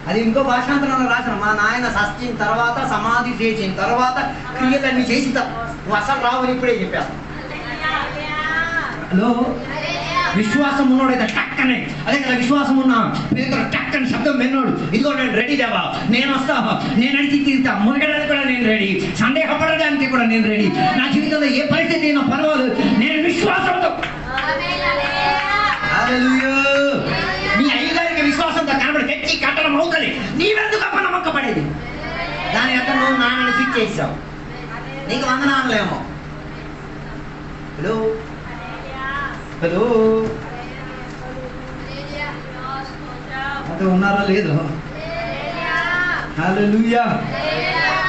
అది ఇంకో భాషాంతరంలో రాసిన, మా నాయన సచ్చిన తర్వాత సమాధి చేసిన తర్వాత క్రియలన్నీ చేసిన నువ్వు అసలు రావని ఇప్పుడే చెప్పాను. హలో, విశ్వాసం ఉన్నోడైతే టక్కనే, అదే కదా విశ్వాసం ఉన్నా పేదలు టక్కని శబ్దం విన్నాడు. ఇదిగో నేను రెడీ దేవా, నేను వస్తా, నేను అడిగి తీరుతా, మునగడానికి కూడా నేను రెడీ, సందేహపడడానికి కూడా నేను రెడీ. నా జీవితంలో ఏ పరిస్థితి అయినా పర్వాలేదు, నేను విశ్వాసంతో. నీ అయ్యగారికి విశ్వాసంతో కనబడి తెచ్చి కట్టడం అవుతుంది. నీవెందుకు అపనమ్మక పడేది? దాని అర్థం నువ్వు నాన్నని ఫిట్ చేసావు, నీకు వందనాలేమో. హలో హలో, అంటే ఉన్నారా లేదు? హల్లెలూయా,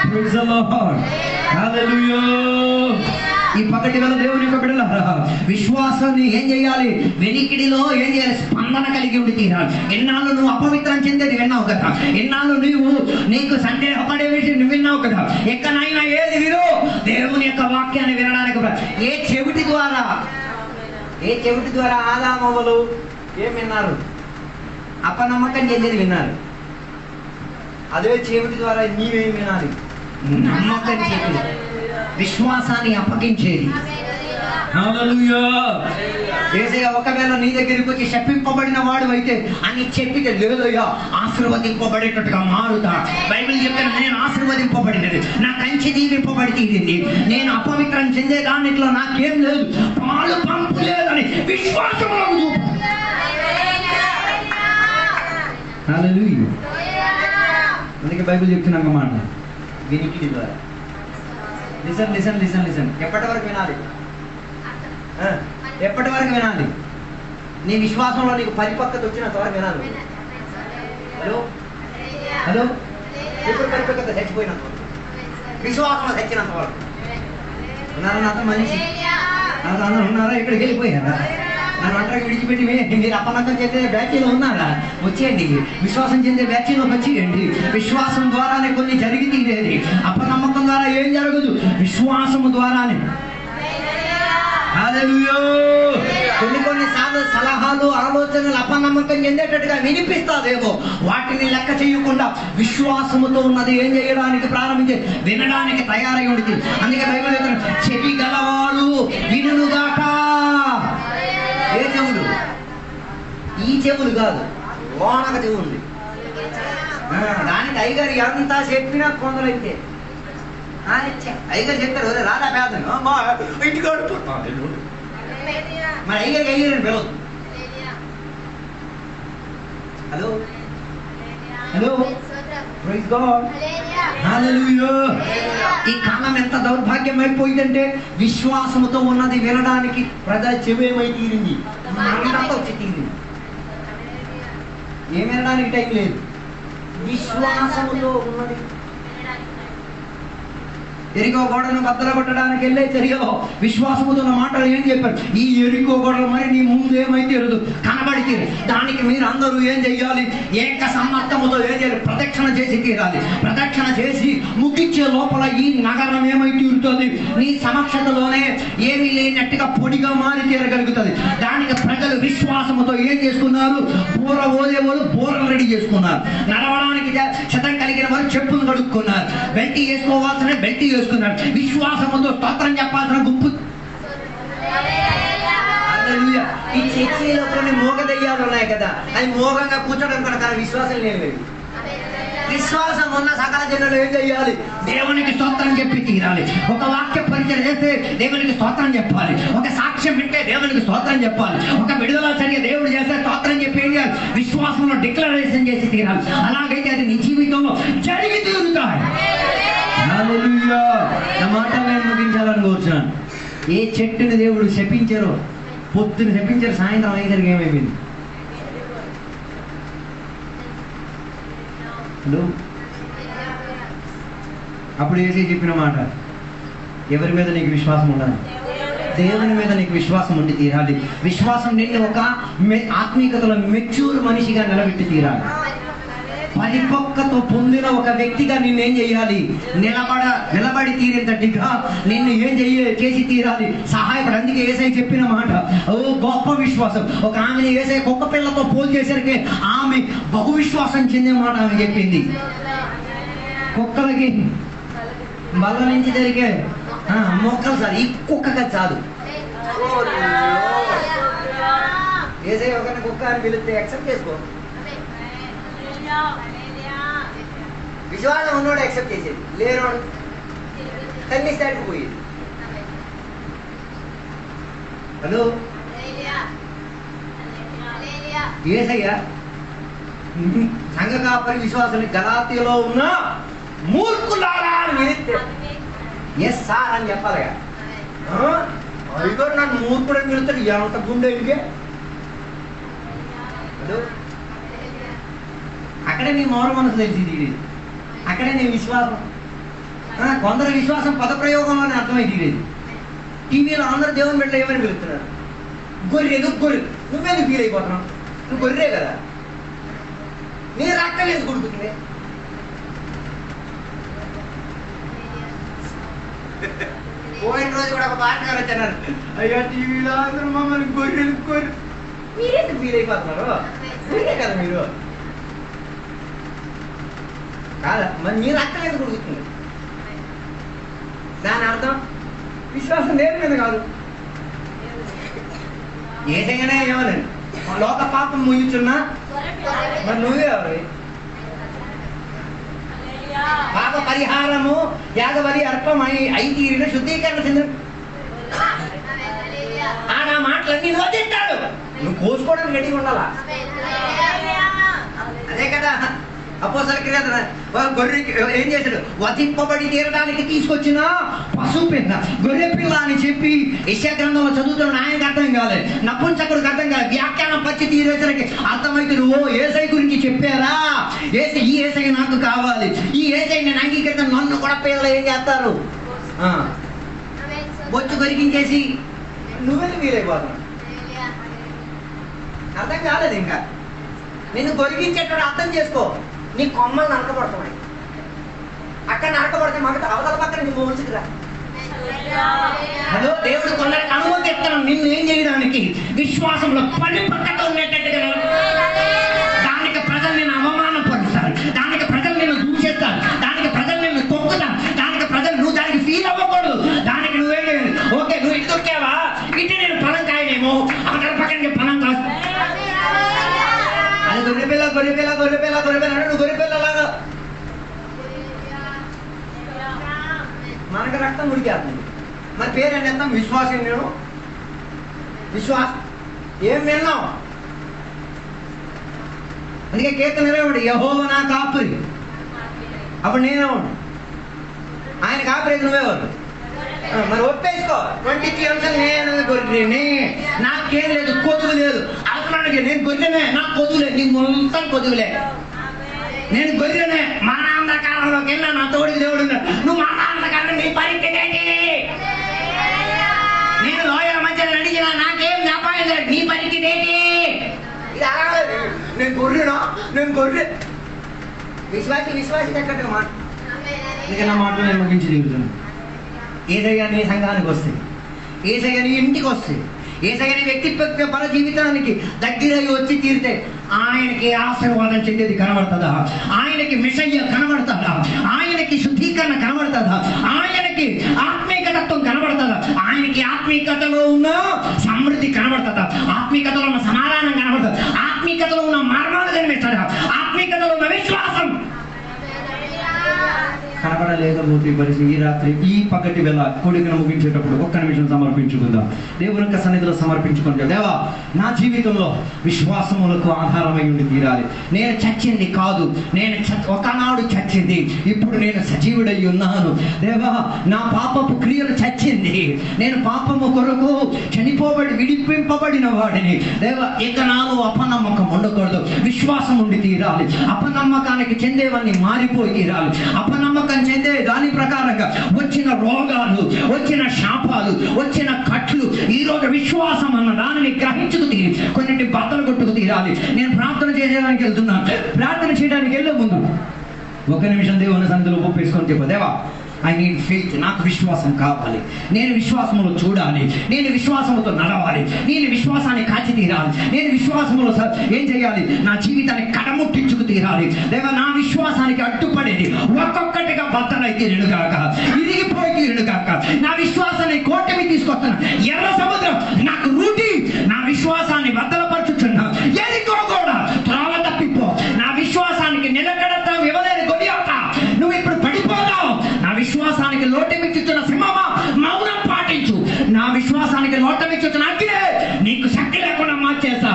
ప్రైజ్ ది లార్డ్, హల్లెలూయా. ఈ పగటి వేళ దేవుని యొక్క బిడ్డలారా, విశ్వాసాన్ని ఏం చేయాలి? వెనికిడిలో ఏం చేయాలి? స్పందన కలిగి ఉండి తీరాలి. ఎన్నాళ్ళు నువ్వు అపవిత్రం చెందేది విన్నావు కదా, ఎన్నాళ్ళు నీకు సందేహపడే విషయం నువ్వు విన్నావు కదా. ఎక్కడైనా ఏది విను, దేవుని యొక్క వాక్యాన్ని వినడానికి. ఏ చెవిటి ద్వారా ఆదామవ్వలు ఏం విన్నారు? అపనమ్మకం చెందేది విన్నారు. అదే చెవిటి ద్వారా నీవేం వినాలి? నమ్మకం చెంది విశ్వాసాన్ని అప్పగించేది. హల్లెలూయా. యేసయ్య ఒకవేళ నీ దగ్గరికి వచ్చి శపింపబడిన వాడు అయితే అని చెప్పితే, లేదయ్యా ఆశీర్వదింపబడేటట్టుగా మారుతా. బైబిల్ చెప్తాను, నేను ఆశీర్వదింపబడినది, నా కంచి దీవింపబడి తీరింది, నేను అపవిత్రం చెందేదానిట్లో నాకేం లేదు, పాలు పంపు లేదని విశ్వాసంలో చూపు. హల్లెలూయా. అందుకే బైబిల్ చెప్తున్నాక మాట వినికిడి ద్వారా. లిసన్. ఎప్పటి వరకు వినాలి? ఎప్పటి వరకు వినాలి? నీ విశ్వాసంలో నీకు పరిపక్వత వచ్చినంత వరకు వినాలి. హలో, ఎప్పుడు పరిపక్వత? చచ్చిపోయినంత వరకు, విశ్వాసంలో చచ్చినంత వరకు. ఉన్నారా నాతో మనిషి? అందరూ ఉన్నారా? ఇక్కడికి వెళ్ళిపోయారా? నన్ను ఒంటరికి విడిచిపెట్టి మీరు అపనమ్మకం చెందే బ్యాచీలో ఉన్నారా? వచ్చేయండి, విశ్వాసం చెందే బ్యాచీలోకి వచ్చేయండి. విశ్వాసం ద్వారానే కొన్ని జరిగి తీరేది. అపనమ్మకం ద్వారా ఏం జరగదు, విశ్వాసము ద్వారానే. హల్లెలూయా. కొన్ని సార్లు సలహాలు, ఆలోచనలు అపనమ్మకం చెందేటట్టుగా వినిపిస్తాదేమో, వాటిని లెక్క చేయకుండా విశ్వాసముతో ఉన్నది ఏం చేయడానికి ప్రారంభించి వినడానికి తయారై ఉంటుంది. అందుకే బైబిల్ చెవి గలవాడు వినుగాక. ఏ చెవులు? ఈ చెవులు కాదు, లోనక చెవు ఉంది. దానికి అయ్యగారు ఎంత చెప్పినా కొందరైతే అయ్యగారు చెప్తారు రాదా పేదను మా ఇంటికి మరి అయ్యగారికి అయ్యగారు పిలవద్దు. Hello hello praise God hallelujah. ఈ కాలం ఎంత దౌర్భాగ్యం అయిపోయిందంటే విశ్వాసముతో ఉన్నది వినడానికి ప్రజల చెవేమై తీరింది, అంతా వచ్చి తీరింది. ఏం వినడానికి టైం లేదు. విశ్వాసముతో ఉన్నది ఎరికో గోడను బద్దలు కొట్టడానికి వెళ్ళే జరిగో విశ్వాసముతో ఉన్న మాటలు ఏం చెప్పారు? ఈ ఎరికో గోడలు మరి నీ ముందు ఏమైతే ఎరుదు కనబడితే దానికి మీరు అందరూ ఏం చెయ్యాలి? ఏక సమ్మతముతో ఏం చేయాలి? ప్రదక్షిణ చేసి తీరాలి. ప్రదక్షిణ చేసి ముగించే లోపల ఈ నగరం ఏమైతే తీరుతుంది? నీ సమక్షతలోనే ఏమీ లేనట్టుగా పొడిగా మారి తీరగలుగుతుంది. దానికి ప్రజలు విశ్వాసముతో ఏం చేసుకున్నారు? బూర ఓదేవాళ్ళు బూరలు రెడీ చేసుకున్నారు. నడవడానికి శతం కలిగిన వారు చెప్పులు కడుక్కున్నారు. బెల్ట్ వేసుకోవాల్సిన బెల్ట్ వేసుకున్నారు. విశ్వాసముతో స్తోత్రం చెప్పాల్సిన గుంపు. ఈ చర్చిలో కొన్ని మోగ దయ్యాలు ఉన్నాయి కదా, అవి మోగంగా కూర్చోడం కూడా కానీ విశ్వాసం లేదు. విశ్వాసం ఉన్న సకల జనులు ఏం చెయ్యాలి? దేవునికి స్తోత్రం చెప్పి తీరాలి. ఒక వాక్య పరిచయం చేస్తే దేవునికి స్తోత్రం చెప్పాలి. ఒక సాక్ష్యం వింటే దేవునికి స్తోత్రం చెప్పాలి. ఒక విడుదల చర్య దేవుడు చేస్తే స్తోత్రం చెప్పి ఏం చేయాలి? విశ్వాసంలో డిక్లరేషన్ చేసి తీరాలి. అలాగైతే అది నీ జీవితంలో జరిగి తీరుతాయి. హల్లెలూయా. నా మాట నేను ముగించాలని కోరుచున్నాను. ఏ చెట్టుని దేవుడు శపించారో పొద్దున శపించారు, సాయంత్రం అయ్యేసరికి ఏమైపోయింది? హలో, అప్పుడు ఏసీ చెప్పిన మాట, ఎవరి మీద నీకు విశ్వాసం ఉండాలి? దేవుని మీద నీకు విశ్వాసం ఉండి తీరాలి. విశ్వాసం నిన్ను ఒక ఆత్మీయతలో మెచ్యూర్ మనిషిగా నిలబెట్టి తీరాలి. పరిపక్వత పొందిన ఒక వ్యక్తిగా నిన్ను ఏం చేయాలి? నిలబడి తీరేటట్టుగా నిన్ను ఏం చేసి తీరాలి? సహాయపడి. అందుకే ఏసై చెప్పిన మాట ఓ గొప్ప విశ్వాసం. ఒక ఆమెను ఏసై కుక్క పిల్లతో పోల్ చేసరికి ఆమె బహు విశ్వాసం చెందిన మాట ఆమె చెప్పింది. కుక్కలకి బల్ల నుంచి జరిగే మొక్కలు సార్, ఈ కుక్కగా చాలు. ఏసై ఒకరిని కుక్క అని పిలిస్తే యాక్సెప్ట్ చేసుకో. విశ్వాసం ఉన్నోడు యాక్సెప్ట్ చేసేది, లేనోడు కన్నిస్తాడికి పోయేది. హలో, ఏసయ్య సంఘ కాపరి విశ్వాసాన్ని గలాతీలో ఉన్న మూర్ఖులారా అని పిలిస్తే ఎస్ సార్ అని చెప్పాలిగా. అదిగో నన్ను మూర్ఖుడు అని పిలుస్తాడు, ఎంత గుండె ఇంకే. హలో, అక్కడే నీ మౌన మనసు తెలిసి, అక్కడే నీ విశ్వాసం. కొందరు విశ్వాసం పదప్రయోగంలో అర్థమై తీరేది. టీవీలో అందరూ దేవుని బిడ్డలు ఏమని పిలుస్తున్నారు? గొర్రె, నువ్వు గొర్రె, నువ్వెందుకు ఫీల్ అయిపోతున్నావు? నువ్వు గొర్రె కదా, నీ రక్తం ఎందుకు కొడుకుతుంది? పోయిన రోజు కూడా ఒక పాటగారు వచ్చారు, అయ్యా టీవీలో అందరూ మమ్మల్ని గొర్రెలు గొర్రె, మీరెందుకు ఫీల్ అయిపోతున్నారు? గొర్రె కదా మీరు కాదా? మరి మీరు అక్కడ ఎందుకు ఉడుకుతుంది? దాని అర్థం విశ్వాసం దేని మీద కాదు. ఏదైనా ఏమని లోక పాపం ముగించున్నా మరి నువ్వే ఎవరు? పాప పరిహారము యాగబలి అర్పం అయి తీరిన శుద్ధీకరణ చెందిన ఆ మాటలన్నీ నువ్వు తింటాడు. నువ్వు కోసుకోవడానికి రెడీగా ఉండాలా? అదే కదా అపోస్తల క్రియలు. గొర్రెకి ఏం చేశాడు? వధింపబడి తీరడానికి తీసుకొచ్చిన పశువు పిల్ల, గొర్రె పిల్ల అని చెప్పి యెషయా గ్రంథంలో చదువుతున్న ఆయనకు అర్థం కాలేదు, నపుంసకుడికి అర్థం కాలేదు. వ్యాఖ్యానం పచ్చి తీరేసరికి అర్థమైతే ఓ ఏసై గురించి చెప్పారా, ఈ ఏసై నాకు కావాలి, ఈ ఏసై నేను అంగీకరిత నన్ను కూడా పిల్లలు ఏం చేస్తారు? బొచ్చు గొరికించేసి నువ్వెందుకు వీలైపోతున్నావు? అర్థం కాలేదు. ఇంకా నిన్ను గొరిగించేటప్పుడు అర్థం చేసుకో. నీ కొమ్మలు నరకబడుతున్నాయి, అక్కడ నరకబడితే మాకు అవతల పక్కన నీ మోసుకురా. హలో, దేవుడు కొందరికి అనుమతి ఇస్తాను నిన్ను ఏం చేయడానికి? విశ్వాసంలో పరిపక్వత ఉండేటట్టుగా. దానికి ప్రజలు నిన్ను అవమానపరుస్తారు, దానికి ప్రజలు నిన్ను దూషిస్తారు, దానికి ప్రజలు నిన్ను తొక్కుతారు, దానికి ప్రజలు నువ్వు దానికి ఫీల్ అవ్వకూడదు. దానికి నువ్వేం చేయాలి? ఓకే, నువ్వు ఇటు తొక్కావా, ఇటు నేను ఫలం కాయనేమో, అవతల పక్కన ఫలం కాదు. అది గొర్రెపిల్ల గొర్రెపిల్ల గొర్రెపిల్ల గొర్రెపిల్ల నువ్వు గొర్రెపిల్లలాగా మనకు రక్తం ఉడికేస్తుంది. మరి పేరు ఏం చేస్తాం? విశ్వాసం. నేను విశ్వాసం ఏం విన్నాం? అందుకే కీర్తన ఇవ్వడు, యెహోవా నా కాపరి. అప్పుడు నేనేవాడు, ఆయన కాపరి నువ్వేవాడు. మరి ఒప్పేసుకో. 23 అంశాలు నేను గొర్రెనే, నాకేం లేదు, కొదువు లేదు. అవసరానికి నేను గొర్రెనే, నాకు కొదువు లేదు. నీ మొత్తం కొదువులే. నేను గొర్రెనే. మా నాన్నకాలంలోకి వెళ్ళా, నా తోడికి దేవుడు. నువ్వు మా నాన్నకాలం, నీ పరిస్థితి ఏంటి? నేను లోయల మధ్య నడిచినా నాకేం వ్యాపారం లేదు, నీ పరిస్థితి ఏంటి? ఇది అడగలేదు. నేను గొర్రెనా? నేను గొర్రె. విశ్వాసి ఎక్కడికి మాట. ఇంకా నా మాటలు నేను ముగించి దిగుతున్నాను. ఏసయ్య నీ సంఘానికి వస్తే, ఏసయ్య నీ ఇంటికి వస్తే, ఏసయ్య నీ వ్యక్తిత్వ పర జీవితానికి దగ్గర వచ్చి తీరితే ఆయనకి ఆశీర్వాదం చెందేది కనబడుతుందా? ఆయనకి మిషయ్య కనబడుతుందా? ఆయనకి శుద్ధీకరణ కనబడుతుందా? ఆయనకి ఆత్మీయతత్వం కనబడుతుందా? ఆయనకి ఆత్మీయతలో ఉన్న సమృద్ధి కనబడుతుందా? ఆత్మీయతలో ఉన్న సమాధానం కనబడుతుంది. ఆత్మీయతలో ఉన్న మర్మాలు కనిపిస్తుందా? ఆత్మీయతలో ఉన్న విశ్వాసం కనబడలేకపోతే పరిస్థితి ఈ రాత్రి ఈ పగటి వేళ కోడికను ముగించేటప్పుడు ఒక్క నిమిషం సమర్పించుకుందాం. దేవుని యొక్క సన్నిధిలో సమర్పించుకుంటే, దేవా నా జీవితంలో విశ్వాసములకు ఆధారమై ఉండి తీరాలి. నేను చచ్చింది కాదు, నేను ఒకనాడు చచ్చింది, ఇప్పుడు నేను సజీవుడై ఉన్నాను. దేవా నా పాపపు క్రియలు చచ్చింది, నేను పాపము కొరకు విడిపింపబడిన వాడిని. దేవా ఇక నాలో అపనమ్మకం ఉండకూడదు, విశ్వాసం ఉండి తీరాలి. అపనమ్మకానికి చెందేవన్నీ మారిపోయి తీరాలి. అపనమ్మకం చెందే దాని ప్రకారంగా వచ్చిన రోగాలు, వచ్చిన శాపాలు, వచ్చిన కట్లు ఈ రోజు విశ్వాసం అన్న దానిని గ్రహించుకు తీరి కొన్నింటి బట్టలు కొట్టుకు తీరాలి. నేను ప్రార్థన చేయడానికి వెళ్తున్నాను. ప్రార్థన చేయడానికి వెళ్ళే ముందు ఒక నిమిషం దేవుని సన్నిధిలో ఒప్పేసుకొని చెప్పు, దేవా ఐ నీడ్ ఫెయిత్. నాకు విశ్వాసం కావాలి. నేను విశ్వాసములో చూడాలి. నేను విశ్వాసముతో నడవాలి. నేను విశ్వాసాన్ని కాచి తీరాలి. నేను విశ్వాసములో ఏం చేయాలి? నా జీవితాన్ని కడముట్టించుకు తీరాలి. దేవా నా విశ్వాసానికి అడ్డుపడేది ఒక్కొక్కటిగా బద్దలై తీరును కాక, ఇరిగిపోయి తీరును కాక. నా విశ్వాసాన్ని కోటమి తీసుకొస్తున్నా. ఎర్ర సముద్రం నాకు రూటి. నా విశ్వాసాన్ని బద్దలపరుచుచున్నా. ఎరికో కూడా త్రోవ తప్పిపో. నా విశ్వాసానికి నిలకడతాం ఇవ్వలేని గొడియాట. నువ్వు ఇప్పుడు పడిపోదావు. నా విశ్వాసానికి లోటమిచ్చుతున్న సింహమా మౌనం పాటించు. నా విశ్వాసానికి లోటమిచ్చుతున్న అగ్నే నీకు శక్తి లేకుండా మార్చేస్తా.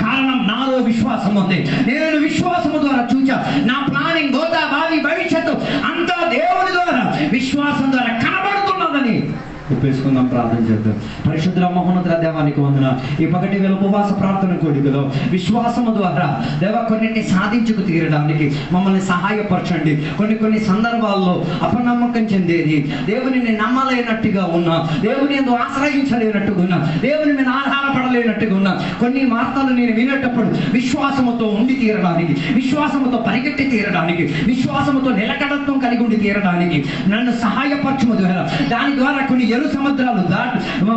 కారణం నాలో విశ్వాసం ఉంది. నేను విశ్వాసము ద్వారా చూచా. నా ప్లానింగ్, గోతా, భావి, భవిష్యత్తు అంతా దేవుని ద్వారా విశ్వాసం ద్వారా కనబడుతున్నదని ఒప్పేసుకుందాం. ప్రార్థన చేద్దాం. పరిశుద్ధ మహోన్నత దేవానికి వందన. ఈ పగటి వేళ ఉపవాస ప్రార్థన కోడికలో విశ్వాసము ద్వారా దేవా కొన్నింటిని సాధించుకు తీరడానికి మమ్మల్ని సహాయపరచండి. కొన్ని సందర్భాల్లో అపనమ్మకం చెందేది, దేవుని నమ్మలేనట్టుగా ఉన్నా, దేవుని ఎందు ఆశ్రయించలేనట్టుగా ఉన్నా, దేవుని మీద ఆధారపడలేనట్టుగా ఉన్నా కొన్ని వార్తలు నేను వినేటప్పుడు విశ్వాసముతో ఉండి తీరడానికి, విశ్వాసముతో పరిగెట్టి తీరడానికి, విశ్వాసముతో నిలకడత్వం కలిగి ఉండి తీరడానికి నన్ను సహాయపరచుము ద్వారా దాని ద్వారా కొన్ని ఎరు సముద్రాలు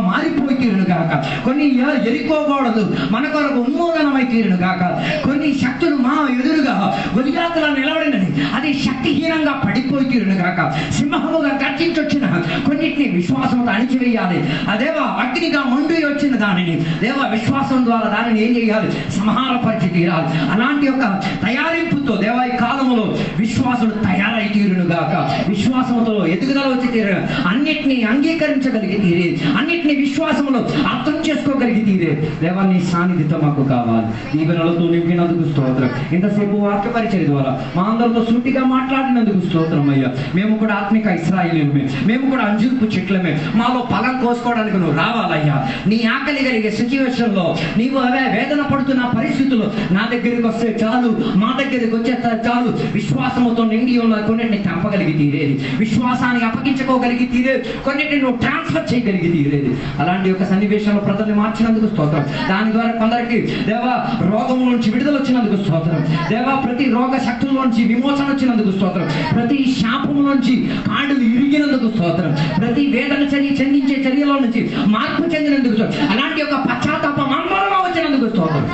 మారిపోయి తీరును గాక. కొన్ని ఎరికోకూడదు మన కొరకు ఉన్మూలనమై తీరును గాక. కొన్ని శక్తులు మా ఎదురుగా గొలియాతులా నిలబడినది అది శక్తిహీనంగా పడిపోయి తీరును గాక. సింహముగా గర్జించొచ్చిన కొన్నిటిని విశ్వాసంతో అణిచివేయాలి. అదేవా అగ్నిగా మండి వచ్చిన దానిని దేవా విశ్వాసం ద్వారా దానిని ఏం చేయాలి? సంహారపరిచి తీరాలి. అలాంటి యొక్క తయారింపుతో దేవా ఈ కాలంలో విశ్వాసులు తయారై తీరును గాక. విశ్వాసంతో ఎదుగుదల వచ్చి తీరు అన్నిటినీ అంగీకరించగలిగి తీరే, అన్నిటినీ విశ్వాసంలో అర్థం చేసుకోగలిగి తీరే దేవా నీ సాన్నిధ్యం మాకు కావాలి. దీవెనలతో నింపినందుకు స్తోత్రం. ఇంతసేపు వాక్య పరిచయం ద్వారా మా అందరితో సూటిగా మాట్లాడినందుకు స్తోత్రం అయ్యా. మేము కూడా ఆత్మిక ఇశ్రాయేలీయులమే, మేము కూడా అంజూరపు చెట్లమే. మాలో ఫలం కోసుకోవడానికి నువ్వు రావాలయ్యా. నీ ఆకలి కలిగే సిచ్యువేషన్లో నీవు అవే వేదన పడుతున్న పరిస్థితుల్లో నా దగ్గరికి వస్తే చాలు, మా దగ్గరికి వచ్చేస్తే చాలు. విశ్వాసముతో నిండి ఉన్న కొన్నిటిని చంపగలిగి తీరేది, విశ్వాసాన్ని అప్పగించుకోగలిగి తీరేది, కొన్నిటిని నువ్వు ట్రాన్స్ఫర్ చేయగలిగి తీరేది. అలాంటి యొక్క సన్నివేశంలో ప్రజల్ని మార్చినందుకు స్తోత్రం. దాని ద్వారా కొందరికి దేవా రోగం నుంచి విడుదల వచ్చినందుకు స్తోత్రం. దేవా ప్రతి రోగ శక్తుల్లోంచి విమోచన వచ్చినందుకు స్తోత్రం. ప్రతి శాపము నుంచి కాడులు ఇరిగినందుకు స్తోత్రం. ప్రతి వేదన చెందించే చర్యలో నుంచి మార్పు చెందినందుకు స్తోత్రం. అలాంటి యొక్క పశ్చాత్తాపం అందరిలో వచ్చినందుకు స్తోత్రం.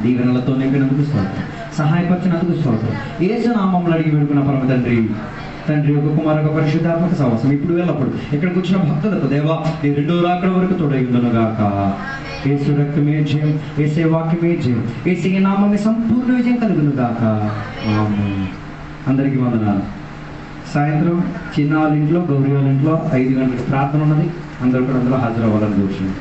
దీవెనలతో నింపినందుకు స్తోత్రం. సహాయపరిచినందుకు స్తోత్రం. యేసు నామములో అడిగి వేడుకున్న పరమ తండ్రి యొక్క కుమారుక పరిశుద్ధాత్మక సహవాసం ఇప్పుడు వెళ్ళప్పుడు ఇక్కడికి వచ్చిన భక్తులకు దేవా నీ రెండో రాకడ వరకు తోడైందును గాక. యేసు రక్తమే జయం, యేసే వాక్యమే జయం, యేసే నామమే సంపూర్ణ విజయం కలుగును గాక. ఆమేన్. అందరికీ వందనాలు. సాయంత్రం చిన్న వాళ్ళ ఇంట్లో, గౌరీ వాళ్ళ ఇంట్లో 5 గంటలకు ప్రార్థన ఉన్నది. అందరూ కూడా అందులో హాజరవ్వాలని కూర్చున్నాం.